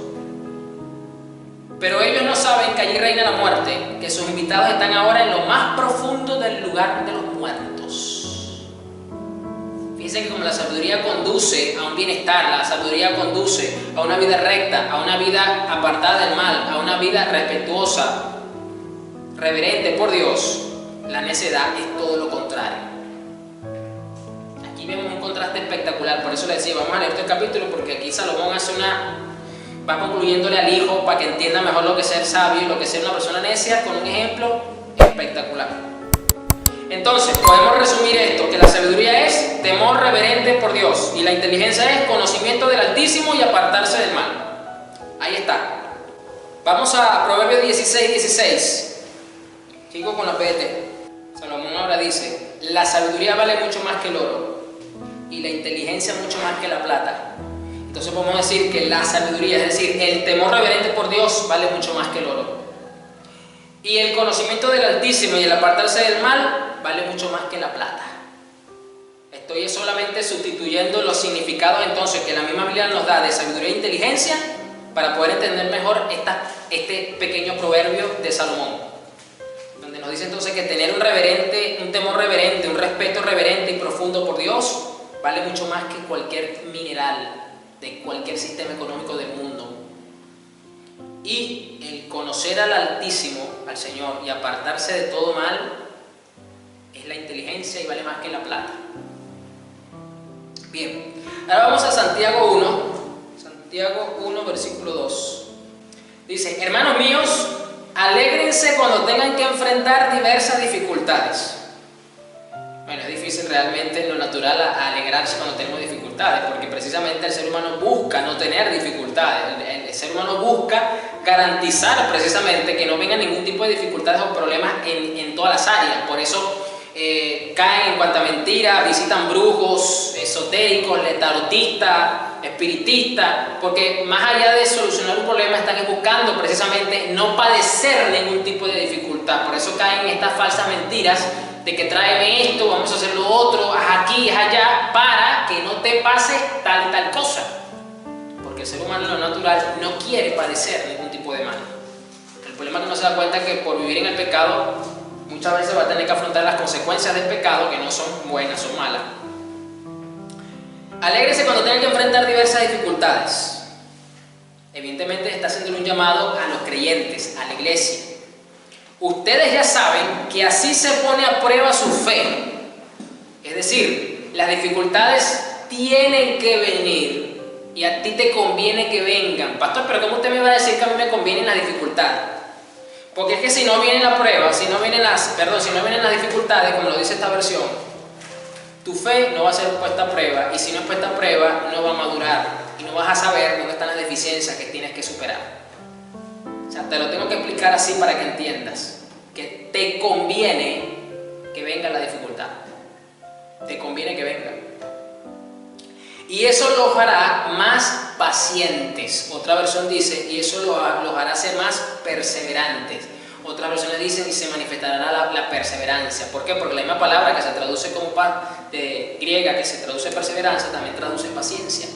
Pero ellos no saben que allí reina la muerte, que sus invitados están ahora en lo más profundo del lugar de los muertos. Fíjense que como la sabiduría conduce a un bienestar, la sabiduría conduce a una vida recta, a una vida apartada del mal, a una vida respetuosa, reverente por Dios, la necedad es todo lo contrario. Aquí vemos un contraste espectacular, por eso les decía, vamos a leer este capítulo porque aquí Salomón va concluyéndole al hijo para que entienda mejor lo que es ser sabio y lo que es ser una persona necia con un ejemplo espectacular. Entonces, podemos resumir esto, que la sabiduría es temor reverente por Dios y la inteligencia es conocimiento del Altísimo y apartarse del mal. Ahí está. Vamos a Proverbios 16:16. Sigo con la PDT. Salomón ahora dice, la sabiduría vale mucho más que el oro y la inteligencia mucho más que la plata. Entonces podemos decir que la sabiduría, es decir, el temor reverente por Dios vale mucho más que el oro. Y el conocimiento del Altísimo y el apartarse del mal vale mucho más que la plata. Estoy solamente sustituyendo los significados entonces que la misma Biblia nos da de sabiduría e inteligencia para poder entender mejor este pequeño proverbio de Salomón, donde nos dice entonces que tener un temor reverente, un respeto reverente y profundo por Dios vale mucho más que cualquier mineral de cualquier sistema económico del mundo. Y el conocer al Altísimo, al Señor, y apartarse de todo mal es la inteligencia y vale más que la plata. Bien, ahora vamos a Santiago 1, versículo 2. Dice, hermanos míos, alégrense cuando tengan que enfrentar diversas dificultades. Bueno, es difícil realmente, lo natural, alegrarse cuando tenemos dificultades, porque precisamente el ser humano busca no tener dificultades. El ser humano busca garantizar precisamente que no venga ningún tipo de dificultades o problemas en todas las áreas. Por eso caen en cuanta mentira, visitan brujos, esotéricos, tarotistas, espiritistas, porque más allá de solucionar un problema están buscando precisamente no padecer ningún tipo de dificultad. Por eso caen en estas falsas mentiras de que tráeme esto, vamos a hacer lo otro, haz aquí, haz allá, para que no te pase tal y tal cosa. Porque el ser humano en lo natural no quiere padecer ningún tipo de mal. El problema es que no se da cuenta que por vivir en el pecado muchas veces va a tener que afrontar las consecuencias del pecado, que no son buenas, son malas. Alégrese cuando tengan que enfrentar diversas dificultades. Evidentemente está haciendo un llamado a los creyentes, a la iglesia. Ustedes ya saben que así se pone a prueba su fe. Es decir, las dificultades tienen que venir y a ti te conviene que vengan. Pastor, pero ¿cómo usted me va a decir que a mí me convienen las dificultades? Porque es que si no viene la prueba, si no vienen las dificultades, como lo dice esta versión, tu fe no va a ser puesta a prueba, y si no es puesta a prueba, no va a madurar y no vas a saber dónde están las deficiencias que tienes que superar. O sea, te lo tengo que explicar así para que entiendas que te conviene que venga la dificultad. Te conviene que venga. Y eso los hará más pacientes. Otra versión dice, y eso los hará ser más perseverantes. Otras versiones dicen, y se manifestará la perseverancia. ¿Por qué? Porque la misma palabra que se traduce como de griega, que se traduce perseverancia, también traduce paciencia.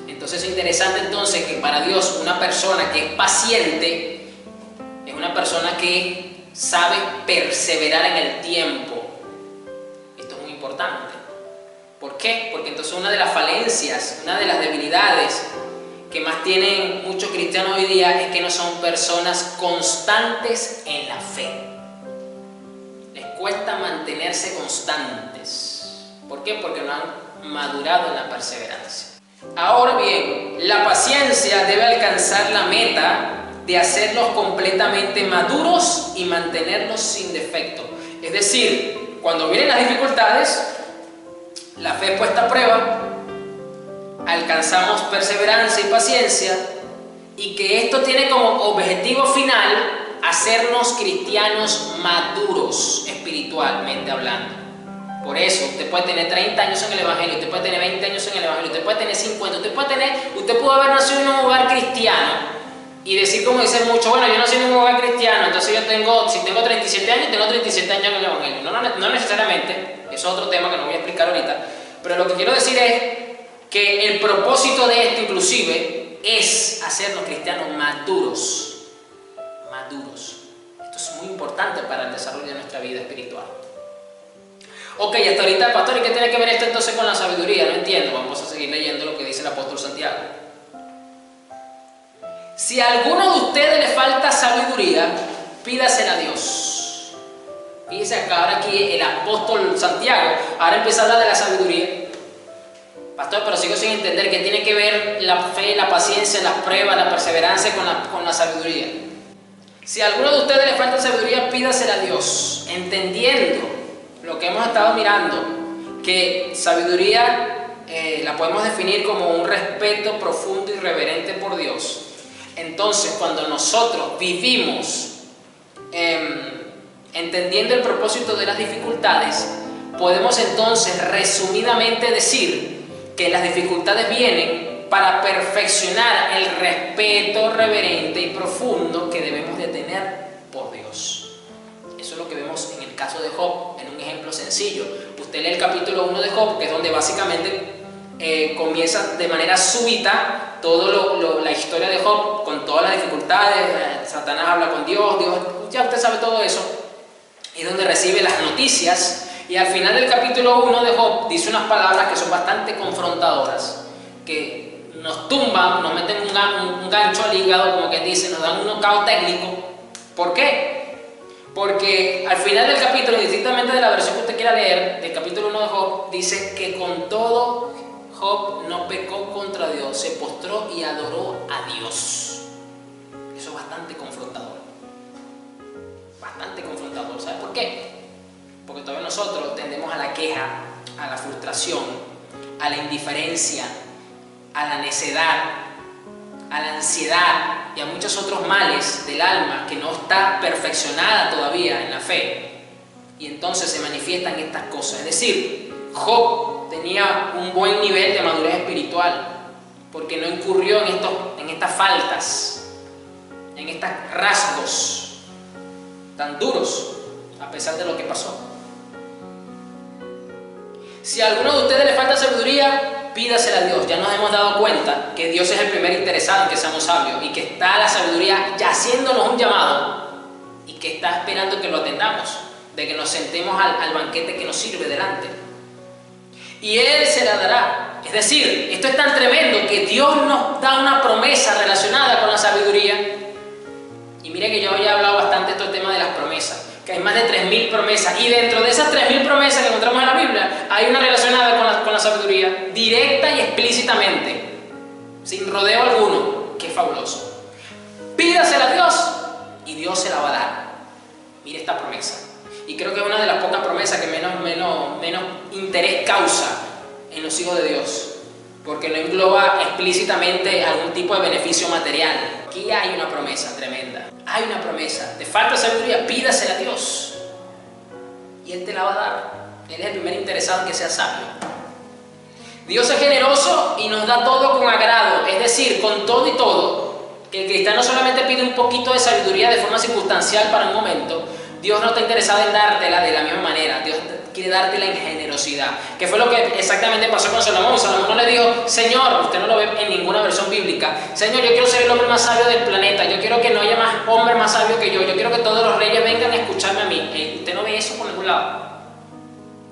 Entonces es interesante entonces que para Dios una persona que es paciente es una persona que sabe perseverar en el tiempo. Esto es muy importante. ¿Por qué? Porque entonces una de las falencias, una de las debilidades que más tienen muchos cristianos hoy día es que no son personas constantes en la fe. Les cuesta mantenerse constantes. ¿Por qué? Porque no han madurado en la perseverancia. Ahora bien, la paciencia debe alcanzar la meta de hacerlos completamente maduros y mantenerlos sin defecto. Es decir, cuando vienen las dificultades, la fe puesta a prueba, alcanzamos perseverancia y paciencia, y que esto tiene como objetivo final hacernos cristianos maduros espiritualmente hablando. Por eso, usted puede tener 30 años en el Evangelio, usted puede tener 20 años en el Evangelio, usted puede tener 50, usted puede haber nacido en un hogar cristiano y decir, como dicen muchos, bueno, yo nací en un hogar cristiano, entonces si tengo 37 años, tengo 37 años en el Evangelio. No necesariamente, eso es otro tema que no voy a explicar ahorita, pero lo que quiero decir es que el propósito de esto inclusive es hacernos cristianos maduros. Esto es muy importante para el desarrollo de nuestra vida espiritual. Ok, hasta ahorita, pastor, ¿y qué tiene que ver esto entonces con la sabiduría? No entiendo, vamos a seguir leyendo lo que dice el apóstol Santiago. Si a alguno de ustedes le falta sabiduría, pídasela a Dios. Fíjense acá, ahora aquí el apóstol Santiago, ahora empieza a hablar de la sabiduría. Pastor, pero sigo sin entender qué tiene que ver la fe, la paciencia, las pruebas, la perseverancia con la sabiduría. Si a alguno de ustedes le falta sabiduría, pídasela a Dios, entendiendo lo que hemos estado mirando, que sabiduría la podemos definir como un respeto profundo y reverente por Dios. Entonces, cuando nosotros vivimos entendiendo el propósito de las dificultades, podemos entonces resumidamente decir que las dificultades vienen para perfeccionar el respeto reverente y profundo que debemos de tener por Dios. Eso es lo que vemos en el caso de Job, en un ejemplo sencillo. Usted lee el capítulo 1 de Job, que es donde básicamente comienza de manera súbita toda la historia de Job, con todas las dificultades. Satanás habla con Dios, ya usted sabe todo eso, y donde recibe las noticias. Y al final del capítulo 1 de Job dice unas palabras que son bastante confrontadoras, que nos tumban, nos meten un gancho al hígado, como quien dice, nos dan un knockout técnico. ¿Por qué? Porque al final del capítulo, distintamente de la versión que usted quiera leer, del capítulo 1 de Job, dice que con todo Job no pecó contra Dios, se postró y adoró a Dios. Eso es bastante confrontador. Bastante confrontador. ¿Sabe por qué? Porque todavía nosotros tendemos a la queja, a la frustración, a la indiferencia, a la necedad, a la ansiedad y a muchos otros males del alma que no está perfeccionada todavía en la fe. Y entonces se manifiestan estas cosas. Es decir, Job tenía un buen nivel de madurez espiritual porque no incurrió en estas faltas, en estos rasgos tan duros, a pesar de lo que pasó. Si a alguno de ustedes le falta sabiduría, pídasela a Dios. Ya nos hemos dado cuenta que Dios es el primer interesado en que seamos sabios y que está la sabiduría ya haciéndonos un llamado y que está esperando que lo atendamos, de que nos sentemos al banquete que nos sirve delante. Y Él se la dará. Es decir, esto es tan tremendo que Dios nos da una promesa relacionada con la sabiduría. Y mire que yo había hablado bastante de todo el tema de las promesas, que hay más de 3.000 promesas, y dentro de esas 3.000 promesas que encontramos en la Biblia, hay una relacionada con la sabiduría, directa y explícitamente, sin rodeo alguno, que es fabuloso. Pídasela a Dios y Dios se la va a dar. Mire esta promesa. Y creo que es una de las pocas promesas que menos interés causa en los hijos de Dios, porque no engloba explícitamente algún tipo de beneficio material. Aquí hay una promesa tremenda. Hay una promesa. Te falta sabiduría, pídasela a Dios y Él te la va a dar. Él es el primer interesado en que seas sabio. Dios es generoso y nos da todo con agrado, es decir, con todo y todo. Que el cristiano solamente pide un poquito de sabiduría de forma circunstancial para un momento. Dios no está interesado en dártela de la misma manera. Dios quiere dártela en generosidad. Que fue lo que exactamente pasó con Salomón. Salomón no le dijo: Señor, usted no lo ve en ninguna versión bíblica, Señor, yo quiero ser el hombre más sabio del planeta, yo quiero que no haya más hombre más sabio que yo quiero que todos los reyes vengan a escucharme a mí. Usted no ve eso por ningún lado.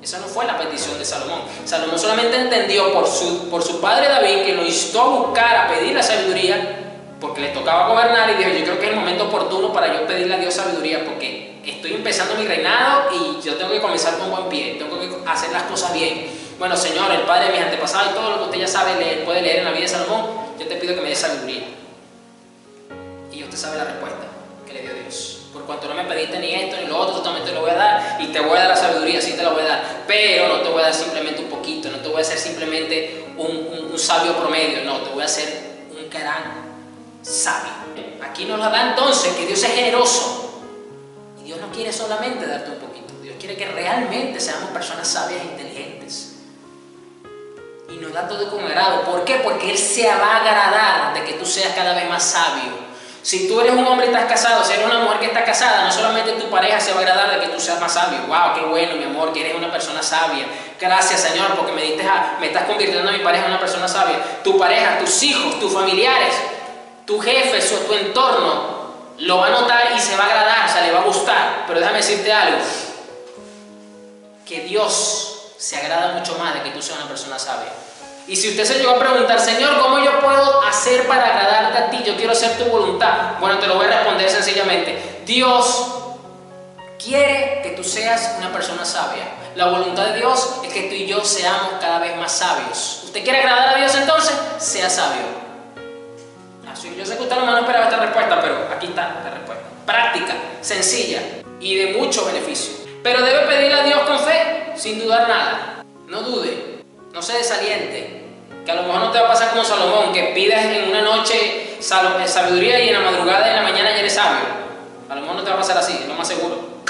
Esa no fue la petición de Salomón. Salomón solamente entendió por su padre David, que lo instó a buscar, a pedir la sabiduría, porque le tocaba gobernar, y dijo: yo creo que es el momento oportuno para yo pedirle a Dios sabiduría, porque estoy empezando mi reinado y yo tengo que comenzar con buen pie, tengo que hacer las cosas bien. Bueno, Señor, el Padre de mis antepasados y todo lo que usted ya sabe leer, puede leer en la vida de Salomón, yo te pido que me dé sabiduría. Y usted sabe la respuesta que le dio Dios: por cuanto no me pediste ni esto ni lo otro, yo también te lo voy a dar, y te voy a dar la sabiduría, sí te la voy a dar, pero no te voy a dar simplemente un poquito, no te voy a hacer simplemente un sabio promedio, no, te voy a hacer un gran sabio. Aquí nos la da entonces que Dios es generoso. Y Dios no quiere solamente darte un poquito, Dios quiere que realmente seamos personas sabias e inteligentes. Y nos da todo con agrado. ¿Por qué? Porque Él se va a agradar de que tú seas cada vez más sabio. Si tú eres un hombre y estás casado, si eres una mujer que está casada, no solamente tu pareja se va a agradar de que tú seas más sabio. ¡Wow! ¡Qué bueno, mi amor, que eres una persona sabia! Gracias, Señor, porque me estás convirtiendo a mi pareja en una persona sabia. Tu pareja, tus hijos, tus familiares, tu jefe, tu entorno lo va a notar y se va a agradar, o sea, le va a gustar. Pero déjame decirte algo, que Dios se agrada mucho más de que tú seas una persona sabia. Y si usted se llegó a preguntar: Señor, ¿cómo yo puedo hacer para agradarte a ti? Yo quiero hacer tu voluntad. Bueno, te lo voy a responder sencillamente: Dios quiere que tú seas una persona sabia. La voluntad de Dios es que tú y yo seamos cada vez más sabios. ¿Usted quiere agradar a Dios entonces? Sea sabio. Yo sé que usted no esperaba esta respuesta, pero aquí está la respuesta. Práctica, sencilla y de mucho beneficio. Pero debe pedirle a Dios con fe, sin dudar nada. No dude, no se desaliente, que a lo mejor no te va a pasar como Salomón, que pidas en una noche sabiduría y en la madrugada y en la mañana ya eres sabio. A lo mejor no te va a pasar así, es lo más seguro.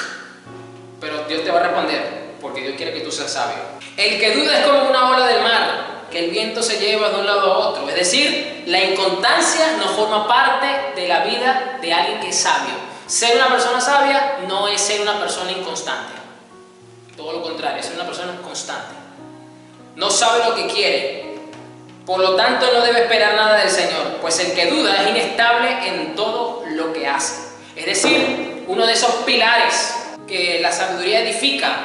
Pero Dios te va a responder, porque Dios quiere que tú seas sabio. El que duda es como una ola del mar, que el viento se lleva de un lado a otro. Es decir, la inconstancia no forma parte de la vida de alguien que es sabio. Ser una persona sabia no es ser una persona inconstante. Todo lo contrario, es ser una persona constante. No sabe lo que quiere, por lo tanto no debe esperar nada del Señor, pues el que duda es inestable en todo lo que hace. Es decir, uno de esos pilares que la sabiduría edifica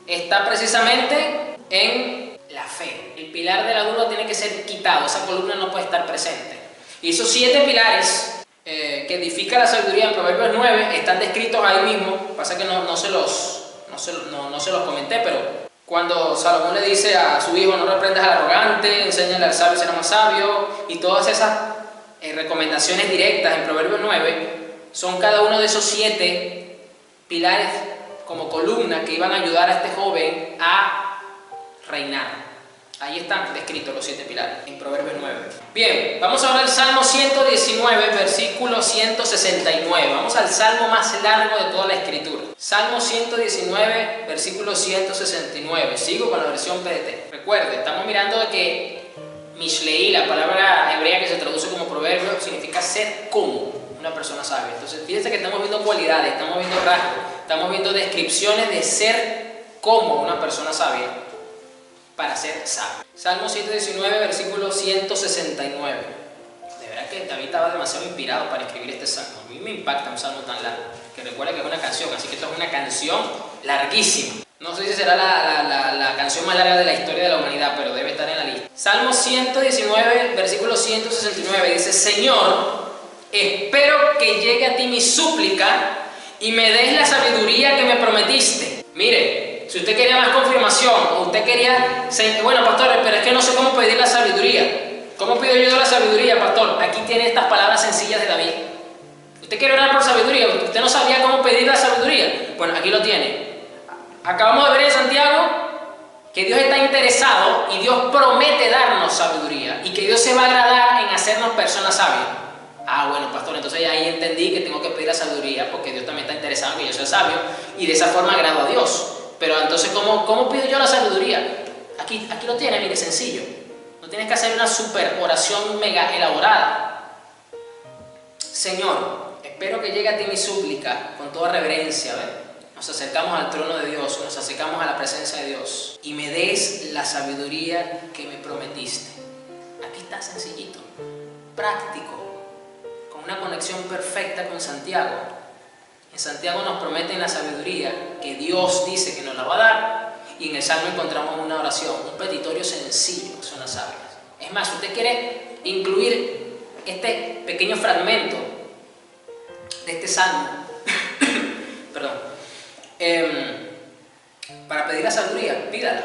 está precisamente en la fe. El pilar de la duda tiene que ser quitado, esa columna no puede estar presente. Y esos 7 pilares que edifica la sabiduría en Proverbios 9 están descritos ahí mismo. Pasa que no se los comenté, pero cuando Salomón le dice a su hijo: no reprendas al arrogante, enséñale al sabio será más sabio, y todas esas recomendaciones directas en Proverbios 9 son cada uno de esos 7 pilares como columna que iban a ayudar a este joven a reinar. Ahí están descritos los 7 pilares en Proverbios 9. Bien, vamos ahora al Salmo 119, versículo 169. Vamos al salmo más largo de toda la escritura. Salmo 119, versículo 169. Sigo con la versión PDT. Recuerde, estamos mirando de que Mishlei, la palabra hebrea que se traduce como proverbio, significa ser como una persona sabia. Entonces, fíjense que estamos viendo cualidades, estamos viendo rasgos, estamos viendo descripciones de ser como una persona sabia para ser sabio. Salmo 119, versículo 169. De verdad que David estaba demasiado inspirado para escribir este salmo. A mí me impacta un salmo tan largo, que recuerda que es una canción, así que esto es una canción larguísima. No sé si será la canción más larga de la historia de la humanidad, pero debe estar en la lista. Salmo 119, versículo 169, dice: Señor, espero que llegue a ti mi súplica y me des la sabiduría que me prometiste. Mire, si usted quería más confirmación, o usted quería, bueno, pastor, pero es que no sé cómo pedir la sabiduría. ¿Cómo pido yo la sabiduría, pastor? Aquí tiene estas palabras sencillas de David. ¿Usted quiere orar por sabiduría? ¿Usted no sabía cómo pedir la sabiduría? Bueno, aquí lo tiene. Acabamos de ver en Santiago que Dios está interesado y Dios promete darnos sabiduría y que Dios se va a agradar en hacernos personas sabias. Ah, bueno, pastor, entonces ya ahí entendí que tengo que pedir la sabiduría porque Dios también está interesado en que yo sea sabio y de esa forma agrado a Dios. Pero entonces, ¿cómo pido yo la sabiduría? Aquí lo tiene, mire, sencillo. No tienes que hacer una super oración mega elaborada. Señor, espero que llegue a ti mi súplica con toda reverencia, ¿ves? Nos acercamos al trono de Dios, nos acercamos a la presencia de Dios y me des la sabiduría que me prometiste. Aquí está, sencillito, práctico, con una conexión perfecta con Santiago. En Santiago nos prometen la sabiduría que Dios dice que nos la va a dar, y en el Salmo encontramos una oración, un petitorio sencillo, que son las sabias. Es más, si usted quiere incluir este pequeño fragmento de este Salmo, perdón, para pedir la sabiduría, pídala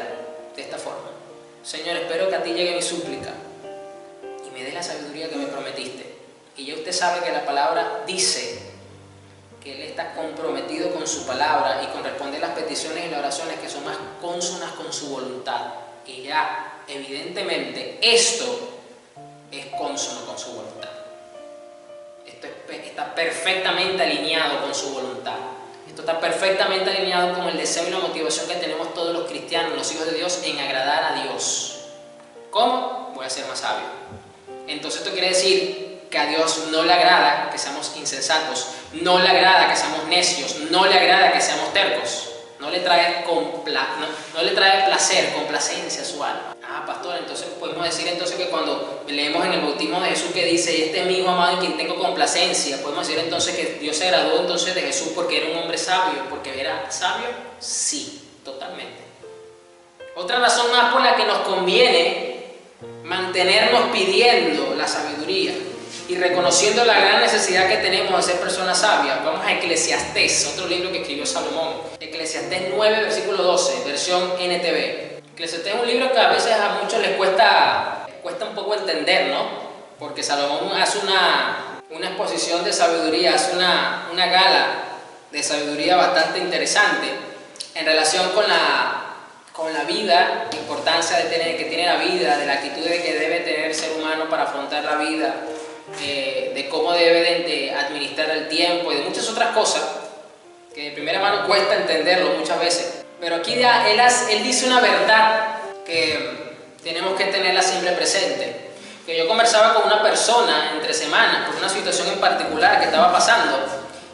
de esta forma: Señor, espero que a ti llegue mi súplica y me des la sabiduría que me prometiste. Y ya usted sabe que la palabra dice que Él está comprometido con su palabra y con responder las peticiones y las oraciones que son más cónsonas con su voluntad. Y ya, evidentemente, esto es cónsono con su voluntad. Esto está perfectamente alineado con su voluntad. Esto está perfectamente alineado con el deseo y la motivación que tenemos todos los cristianos, los hijos de Dios, en agradar a Dios. ¿Cómo? Voy a ser más sabio. Entonces esto quiere decir que a Dios no le agrada que seamos insensatos, no le agrada que seamos necios, no le agrada que seamos tercos, no le trae placer, complacencia a su alma. Ah, pastor, entonces podemos decir entonces que cuando leemos en el bautismo de Jesús que dice: este es mi hijo amado en quien tengo complacencia, podemos decir entonces que Dios se agradó entonces de Jesús porque era un hombre sabio, porque era sabio. Sí, totalmente. Otra razón más por la que nos conviene mantenernos pidiendo la sabiduría y reconociendo la gran necesidad que tenemos de ser personas sabias, vamos a Eclesiastés, otro libro que escribió Salomón. Eclesiastés 9, versículo 12, versión NTV. Eclesiastés es un libro que a veces a muchos les cuesta un poco entender, ¿no? Porque Salomón hace una exposición de sabiduría, hace una gala de sabiduría bastante interesante en relación con la vida, la importancia que tiene la vida, de la actitud que debe tener el ser humano para afrontar la vida, de cómo debe de administrar el tiempo y de muchas otras cosas que de primera mano cuesta entenderlo muchas veces. Pero aquí él dice una verdad que tenemos que tenerla siempre presente. Que yo conversaba con una persona entre semanas por una situación en particular que estaba pasando,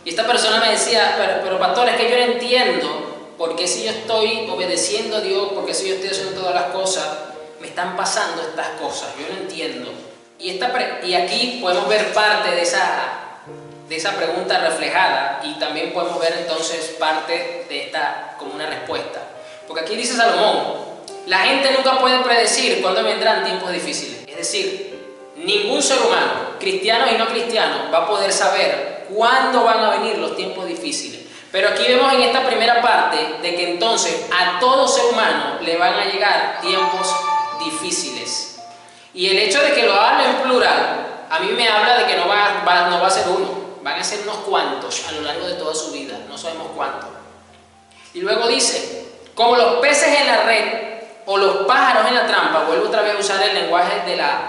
y esta persona me decía, pero pastor, es que yo no entiendo por qué si yo estoy obedeciendo a Dios, por qué si yo estoy haciendo todas las cosas, me están pasando estas cosas, yo no entiendo. Y aquí podemos ver parte de esa pregunta reflejada, y también podemos ver entonces parte de esta como una respuesta. Porque aquí dice Salomón, la gente nunca puede predecir cuándo vendrán tiempos difíciles. Es decir, ningún ser humano, cristiano y no cristiano, va a poder saber cuándo van a venir los tiempos difíciles. Pero aquí vemos en esta primera parte de que entonces a todo ser humano le van a llegar tiempos difíciles. Y el hecho de que lo hable en plural, a mí me habla de que no va a ser uno, van a ser unos cuantos a lo largo de toda su vida, no sabemos cuántos. Y luego dice, como los peces en la red o los pájaros en la trampa, vuelvo otra vez a usar el lenguaje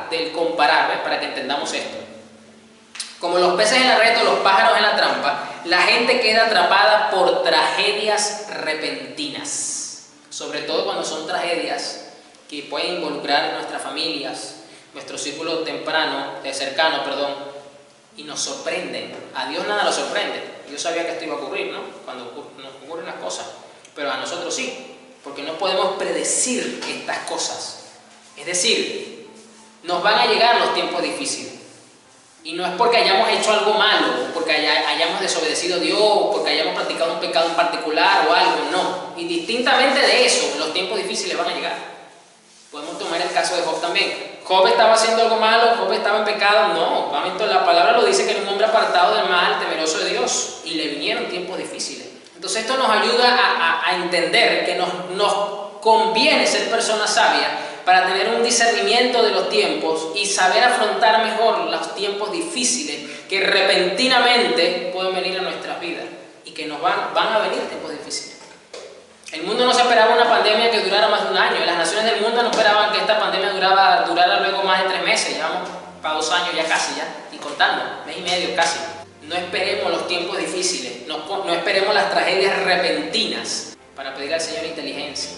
del comparar, ¿ves? Para que entendamos esto. Como los peces en la red o los pájaros en la trampa, la gente queda atrapada por tragedias repentinas. Sobre todo cuando son tragedias que pueden involucrar a nuestras familias, nuestro círculo cercano, y nos sorprenden. A Dios nada lo sorprende. Dios sabía que esto iba a ocurrir, ¿no? Cuando nos ocurren las cosas. Pero a nosotros sí, porque no podemos predecir estas cosas. Es decir, nos van a llegar los tiempos difíciles. Y no es porque hayamos hecho algo malo, porque hayamos desobedecido a Dios, porque hayamos practicado un pecado en particular o algo, no. Indistintamente de eso, los tiempos difíciles van a llegar. Podemos tomar el caso de Job también. Job estaba haciendo algo malo, Job estaba en pecado, no. La palabra lo dice que era un hombre apartado del mal, temeroso de Dios, y le vinieron tiempos difíciles. Entonces esto nos ayuda a entender que nos conviene ser personas sabias para tener un discernimiento de los tiempos y saber afrontar mejor los tiempos difíciles que repentinamente pueden venir a nuestras vidas y que nos van a venir tiempos difíciles. El mundo no se esperaba una pandemia que durara más de un año, las naciones del mundo no esperaban que esta pandemia durara luego más de 3 meses, llevamos para 2 años ya casi, y contando, mes y medio casi. No esperemos los tiempos difíciles, no esperemos las tragedias repentinas para pedir al Señor inteligencia.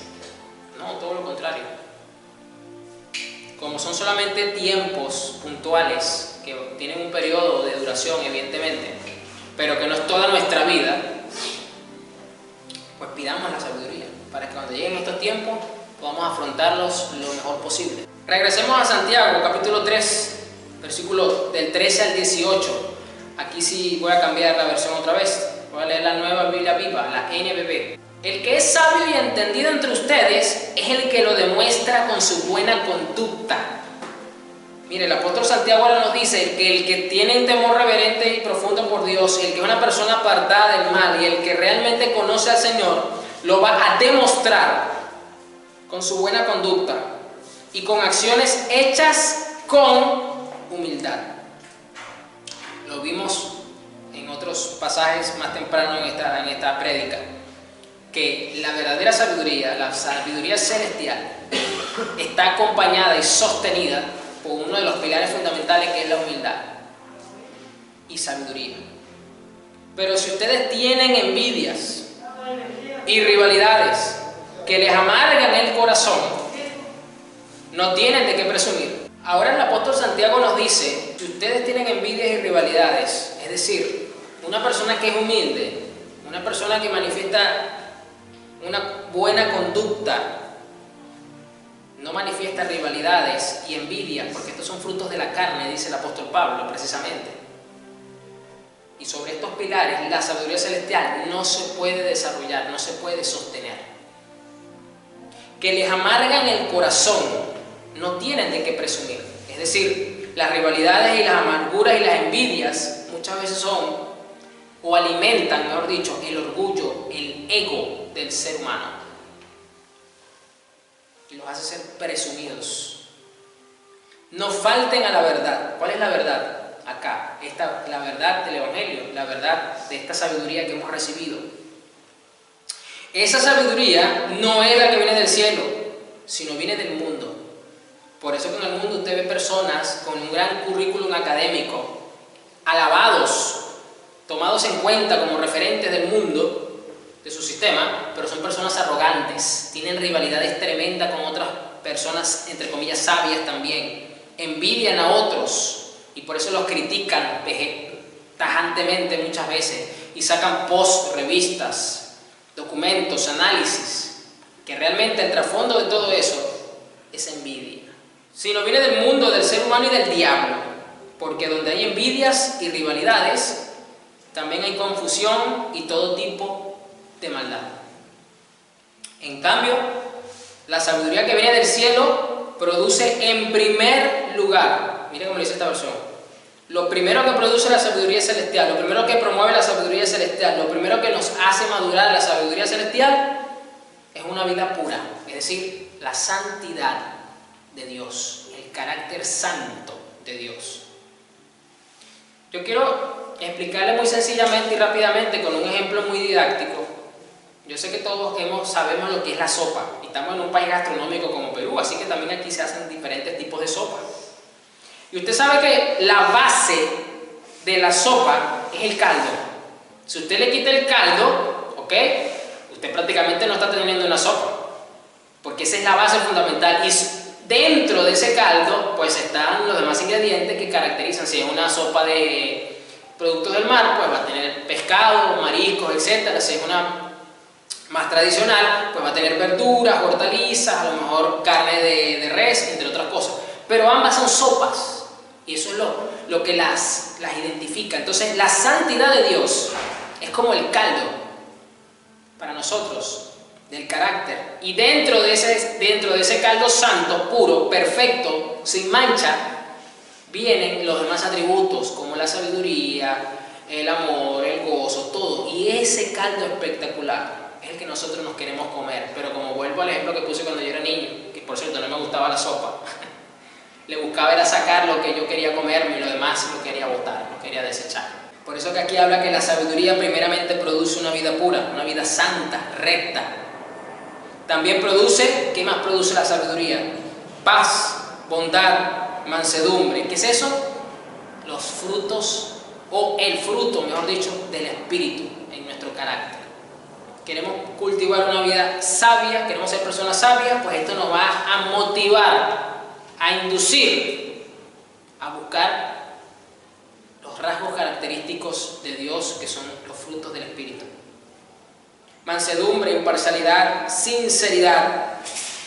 No, todo lo contrario. Como son solamente tiempos puntuales, que tienen un periodo de duración evidentemente, pero que no es toda nuestra vida, pues pidamos la sabiduría, para que cuando lleguen estos tiempos podamos afrontarlos lo mejor posible. Regresemos a Santiago, capítulo 3, versículos del 13 al 18. Aquí sí voy a cambiar la versión otra vez. Voy a leer la Nueva Biblia Viva, la NBB. El que es sabio y entendido entre ustedes es el que lo demuestra con su buena conducta. Mire, el apóstol Santiago ahora nos dice que el que tiene un temor reverente y profundo por Dios, el que es una persona apartada del mal y el que realmente conoce al Señor, lo va a demostrar con su buena conducta y con acciones hechas con humildad. Lo vimos en otros pasajes más temprano en esta prédica, que la verdadera sabiduría, la sabiduría celestial, está acompañada y sostenida por uno de los pilares fundamentales, que es la humildad y sabiduría. Pero si ustedes tienen envidias y rivalidades que les amargan el corazón, no tienen de qué presumir. Ahora el apóstol Santiago nos dice, si ustedes tienen envidias y rivalidades, es decir, una persona que es humilde, una persona que manifiesta una buena conducta, no manifiesta rivalidades y envidias, porque estos son frutos de la carne, dice el apóstol Pablo precisamente. Y sobre estos pilares la sabiduría celestial no se puede desarrollar, no se puede sostener. Que les amargan el corazón, no tienen de qué presumir. Es decir, las rivalidades y las amarguras y las envidias muchas veces son, o alimentan, mejor dicho, el orgullo, el ego del ser humano. Y los hace ser presumidos. No falten a la verdad. ¿Cuál es la verdad? acá, la verdad del Evangelio, la verdad de esta sabiduría que hemos recibido. Esa sabiduría no es la que viene del cielo, sino viene del mundo. Por eso que en el mundo usted ve personas con un gran currículum académico, alabados, tomados en cuenta como referentes del mundo, de su sistema, pero son personas arrogantes, tienen rivalidades tremendas con otras personas, entre comillas, sabias también, envidian a otros y por eso los critican tajantemente muchas veces y sacan posts, revistas, documentos, análisis, que realmente el trasfondo de todo eso es envidia. Si no viene del mundo, del ser humano y del diablo, porque donde hay envidias y rivalidades, también hay confusión y todo tipo de maldad. En cambio, la sabiduría que viene del cielo produce en primer lugar, mire cómo dice esta versión, lo primero que produce la sabiduría celestial, lo primero que promueve la sabiduría celestial, lo primero que nos hace madurar la sabiduría celestial es una vida pura, es decir, la santidad de Dios, el carácter santo de Dios. Yo quiero explicarle muy sencillamente y rápidamente con un ejemplo muy didáctico. Yo sé que todos sabemos lo que es la sopa, y estamos en un país gastronómico como Perú, así que también aquí se hacen diferentes tipos de sopa. Y usted sabe que la base de la sopa es el caldo. Si usted le quita el caldo, ¿ok?, usted prácticamente no está teniendo una sopa, porque esa es la base fundamental. Y dentro de ese caldo, pues están los demás ingredientes que caracterizan. Si es una sopa de productos del mar, pues va a tener pescado, mariscos, etc. Si es una más tradicional, pues va a tener verduras, hortalizas, a lo mejor carne de res, entre otras cosas. Pero ambas son sopas, y eso es lo que las identifica. Entonces, la santidad de Dios es como el caldo para nosotros del carácter. Y dentro de ese caldo santo, puro, perfecto, sin mancha, vienen los demás atributos, como la sabiduría, el amor, el gozo, todo. Y ese caldo espectacular es el que nosotros nos queremos comer. Pero como vuelvo al ejemplo que puse cuando yo era niño, que por cierto no me gustaba la sopa, le buscaba era sacar lo que yo quería comerme y lo demás lo quería botar, lo quería desechar. Por eso que aquí habla que la sabiduría primeramente produce una vida pura, una vida santa, recta. También produce, ¿qué más produce la sabiduría? Paz, bondad, mansedumbre. ¿Qué es eso? Los frutos, o el fruto, mejor dicho, del Espíritu en nuestro carácter. Queremos cultivar una vida sabia, queremos ser personas sabias, pues esto nos va a motivar, a inducir, a buscar los rasgos característicos de Dios, que son los frutos del Espíritu. Mansedumbre, imparcialidad, sinceridad,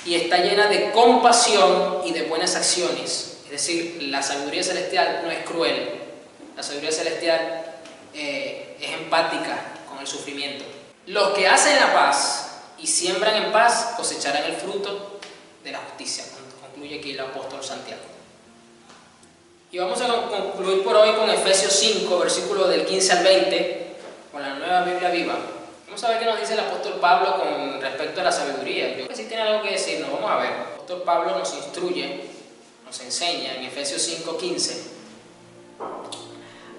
y está llena de compasión y de buenas acciones. Es decir, la sabiduría celestial no es cruel, la sabiduría celestial es empática con el sufrimiento. Los que hacen la paz y siembran en paz cosecharán el fruto de la justicia, concluye aquí el apóstol Santiago. Y vamos a concluir por hoy con Efesios 5, versículos del 15 al 20, con la Nueva Biblia Viva. Vamos a ver qué nos dice el apóstol Pablo con respecto a la sabiduría. Yo creo que sí tiene algo que decirnos. Vamos a ver. El apóstol Pablo nos instruye, nos enseña en Efesios 5, 15.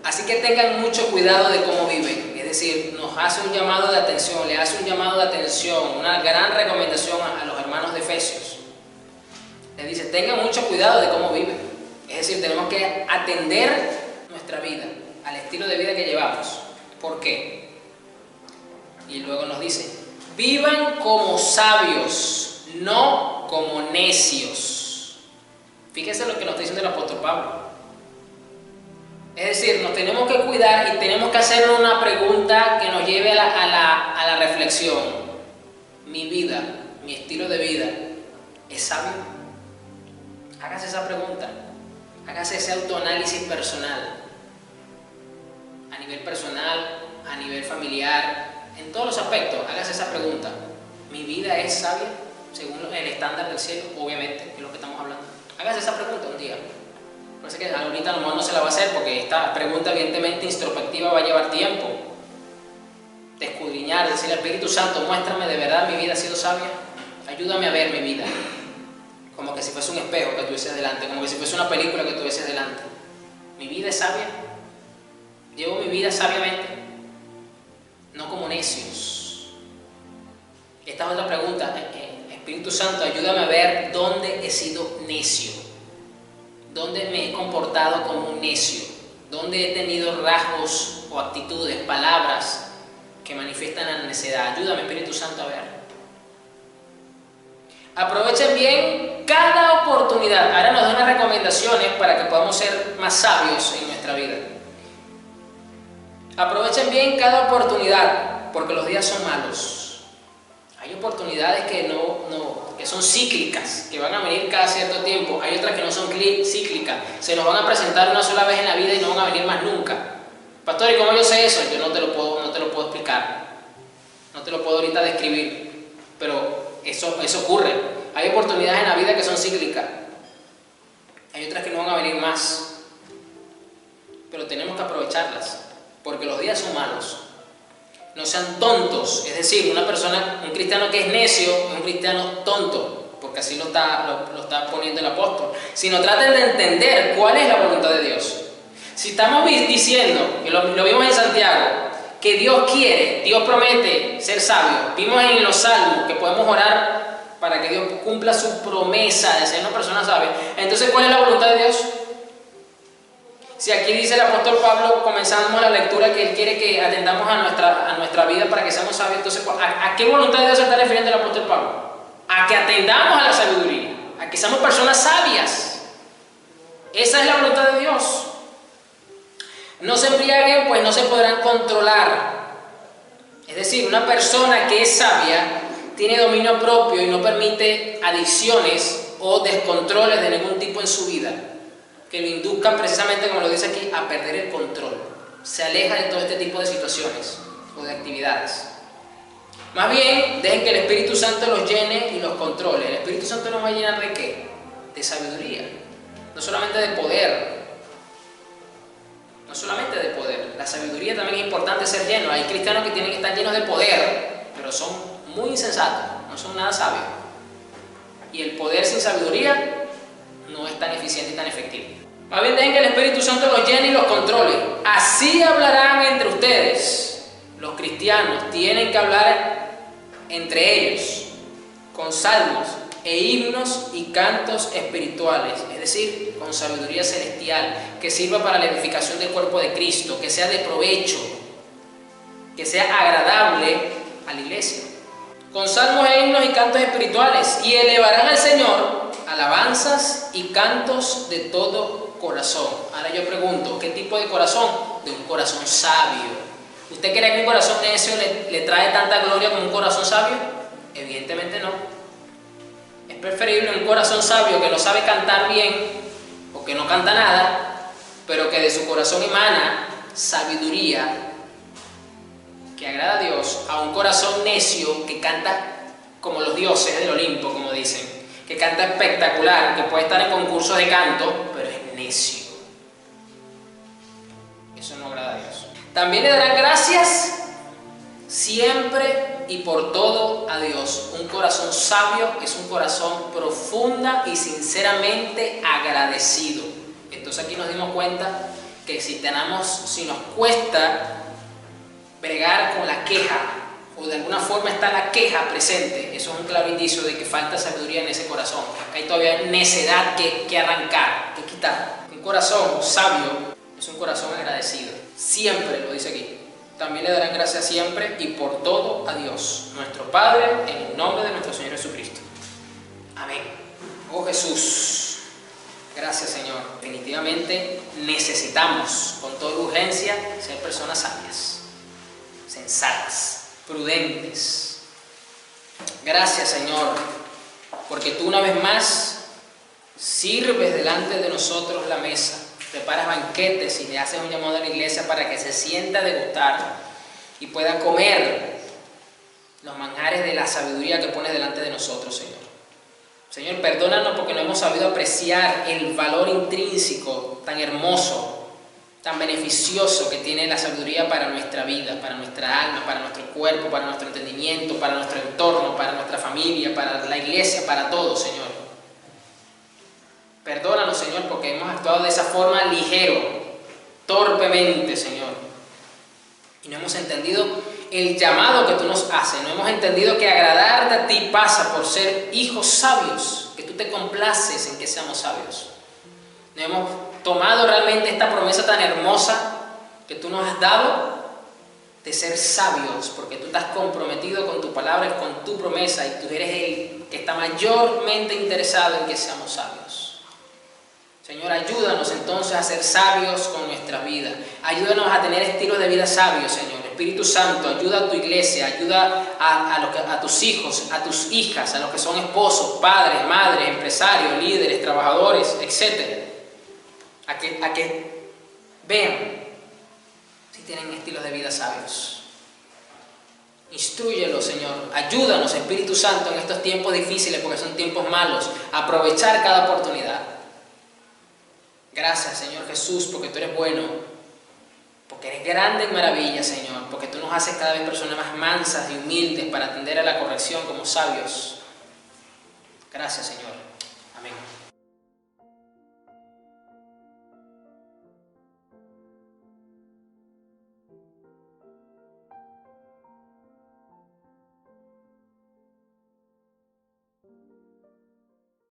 Así que tengan mucho cuidado de cómo viven. Es decir, nos hace un llamado de atención, le hace un llamado de atención, una gran recomendación a los hermanos de Efesios. Les dice, tengan mucho cuidado de cómo viven. Es decir, tenemos que atender nuestra vida al estilo de vida que llevamos. ¿Por qué? Y luego nos dice, vivan como sabios, no como necios. Fíjense lo que nos está diciendo el apóstol Pablo. Es decir, nos tenemos que cuidar y tenemos que hacer una pregunta que nos lleve a la reflexión. ¿Mi vida, mi estilo de vida, es sabio? Hágase esa pregunta. Hágase ese autoanálisis personal. A nivel personal, a nivel familiar, en todos los aspectos, hágase esa pregunta. ¿Mi vida es sabia según el estándar del cielo? Obviamente, que es lo que estamos hablando. Hágase esa pregunta un día. No sé qué, ahorita a lo mejor no se la va a hacer porque esta pregunta evidentemente introspectiva va a llevar tiempo. De escudriñar, decirle al Espíritu Santo, muéstrame de verdad mi vida ha sido sabia. Ayúdame a ver mi vida. Como que si fuese un espejo que tuviese delante, como que si fuese una película que tuviese delante. ¿Mi vida es sabia? ¿Llevo mi vida sabiamente? No como necios. Esta es otra pregunta. Espíritu Santo, ayúdame a ver dónde he sido necio. ¿Dónde me he comportado como un necio? ¿Dónde he tenido rasgos o actitudes, palabras que manifiestan la necedad? Ayúdame, Espíritu Santo, a ver. Aprovechen bien cada oportunidad. Ahora nos da unas recomendaciones para que podamos ser más sabios en nuestra vida. Aprovechen bien cada oportunidad, porque los días son malos. Hay oportunidades que que son cíclicas, que van a venir cada cierto tiempo. Hay otras que no son cíclicas. Se nos van a presentar una sola vez en la vida y no van a venir más nunca. Pastor, ¿y cómo yo sé eso? Yo no te lo puedo explicar. No te lo puedo ahorita describir. Pero eso ocurre. Hay oportunidades en la vida que son cíclicas. Hay otras que no van a venir más. Pero tenemos que aprovecharlas, porque los días son malos. No sean tontos, es decir, un cristiano que es necio es un cristiano tonto, porque así lo está poniendo el apóstol. Sino traten de entender cuál es la voluntad de Dios. Si estamos diciendo, y lo vimos en Santiago, que Dios quiere, Dios promete ser sabio. Vimos en los Salmos que podemos orar para que Dios cumpla su promesa de ser una persona sabia. Entonces, ¿cuál es la voluntad de Dios? Si aquí dice el apóstol Pablo, comenzamos la lectura, que él quiere que atendamos a nuestra vida para que seamos sabios, entonces, ¿a qué voluntad de Dios se está refiriendo el apóstol Pablo? A que atendamos a la sabiduría, a que seamos personas sabias. Esa es la voluntad de Dios. No se embriaguen, pues no se podrán controlar. Es decir, una persona que es sabia tiene dominio propio y no permite adicciones o descontroles de ningún tipo en su vida, que lo induzcan precisamente, como lo dice aquí, a perder el control. Se aleja de todo este tipo de situaciones o de actividades. Más bien, dejen que el Espíritu Santo los llene y los controle. El Espíritu Santo nos va a llenar ¿de qué? De sabiduría. No solamente de poder. No solamente de poder. La sabiduría también es importante ser lleno. Hay cristianos que tienen que estar llenos de poder, pero son muy insensatos, no son nada sabios. Y el poder sin sabiduría no es tan eficiente y tan efectivo. Más bien dejen que el Espíritu Santo los llene y los controle. Así hablarán entre ustedes. Los cristianos tienen que hablar entre ellos con salmos e himnos y cantos espirituales, es decir, con sabiduría celestial, que sirva para la edificación del cuerpo de Cristo, que sea de provecho, que sea agradable a la iglesia. Con salmos e himnos y cantos espirituales, y elevarán al Señor alabanzas y cantos de todo corazón. Ahora yo pregunto, ¿qué tipo de corazón? De un corazón sabio. ¿Usted cree que un corazón necio le trae tanta gloria como un corazón sabio? Evidentemente no. Es preferible un corazón sabio que no sabe cantar bien o que no canta nada, pero que de su corazón emana sabiduría que agrada a Dios, a un corazón necio que canta como los dioses del Olimpo, como dicen, que canta espectacular, que puede estar en concursos de canto, pero es necio. Eso no agrada a Dios. También le darán gracias siempre y por todo a Dios. Un corazón sabio es un corazón profunda y sinceramente agradecido. Entonces aquí nos dimos cuenta que si nos cuesta bregar con la queja, o de alguna forma está la queja presente, eso es un claro indicio de que falta sabiduría en ese corazón. Hay todavía necedad que arrancar, que quitar. Un corazón sabio es un corazón agradecido. Siempre lo dice aquí. También le darán gracias siempre y por todo a Dios, nuestro Padre, en el nombre de nuestro Señor Jesucristo. Amén. Oh Jesús, gracias Señor. Definitivamente necesitamos con toda urgencia ser personas sabias, sensatas, prudentes. Gracias Señor, porque tú una vez más sirves delante de nosotros la mesa, preparas banquetes y le haces un llamado a la iglesia para que se sienta a degustar y pueda comer los manjares de la sabiduría que pones delante de nosotros, Señor. Señor, perdónanos porque no hemos sabido apreciar el valor intrínseco tan hermoso, tan beneficioso que tiene la sabiduría para nuestra vida, para nuestra alma, para nuestro cuerpo, para nuestro entendimiento, para nuestro entorno, para nuestra familia, para la iglesia, para todo, Señor. Perdónanos, Señor, porque hemos actuado de esa forma ligero, torpemente, Señor. Y no hemos entendido el llamado que tú nos haces. No hemos entendido que agradarte a ti pasa por ser hijos sabios, que tú te complaces en que seamos sabios. No hemos tomado realmente esta promesa tan hermosa que tú nos has dado de ser sabios, porque tú estás comprometido con tu palabra y con tu promesa, y tú eres el que está mayormente interesado en que seamos sabios. Señor, ayúdanos entonces a ser sabios con nuestra vida. Ayúdanos a tener estilos de vida sabios, Señor. Espíritu Santo, ayuda a tu iglesia, ayuda a tus hijos, a tus hijas, a los que son esposos, padres, madres, empresarios, líderes, trabajadores, etc. A que vean si tienen estilos de vida sabios. Instrúyelos, Señor. Ayúdanos, Espíritu Santo, en estos tiempos difíciles, porque son tiempos malos, a aprovechar cada oportunidad. Gracias, Señor Jesús, porque tú eres bueno, porque eres grande en maravilla, Señor, porque tú nos haces cada vez personas más mansas y humildes para atender a la corrección como sabios. Gracias, Señor.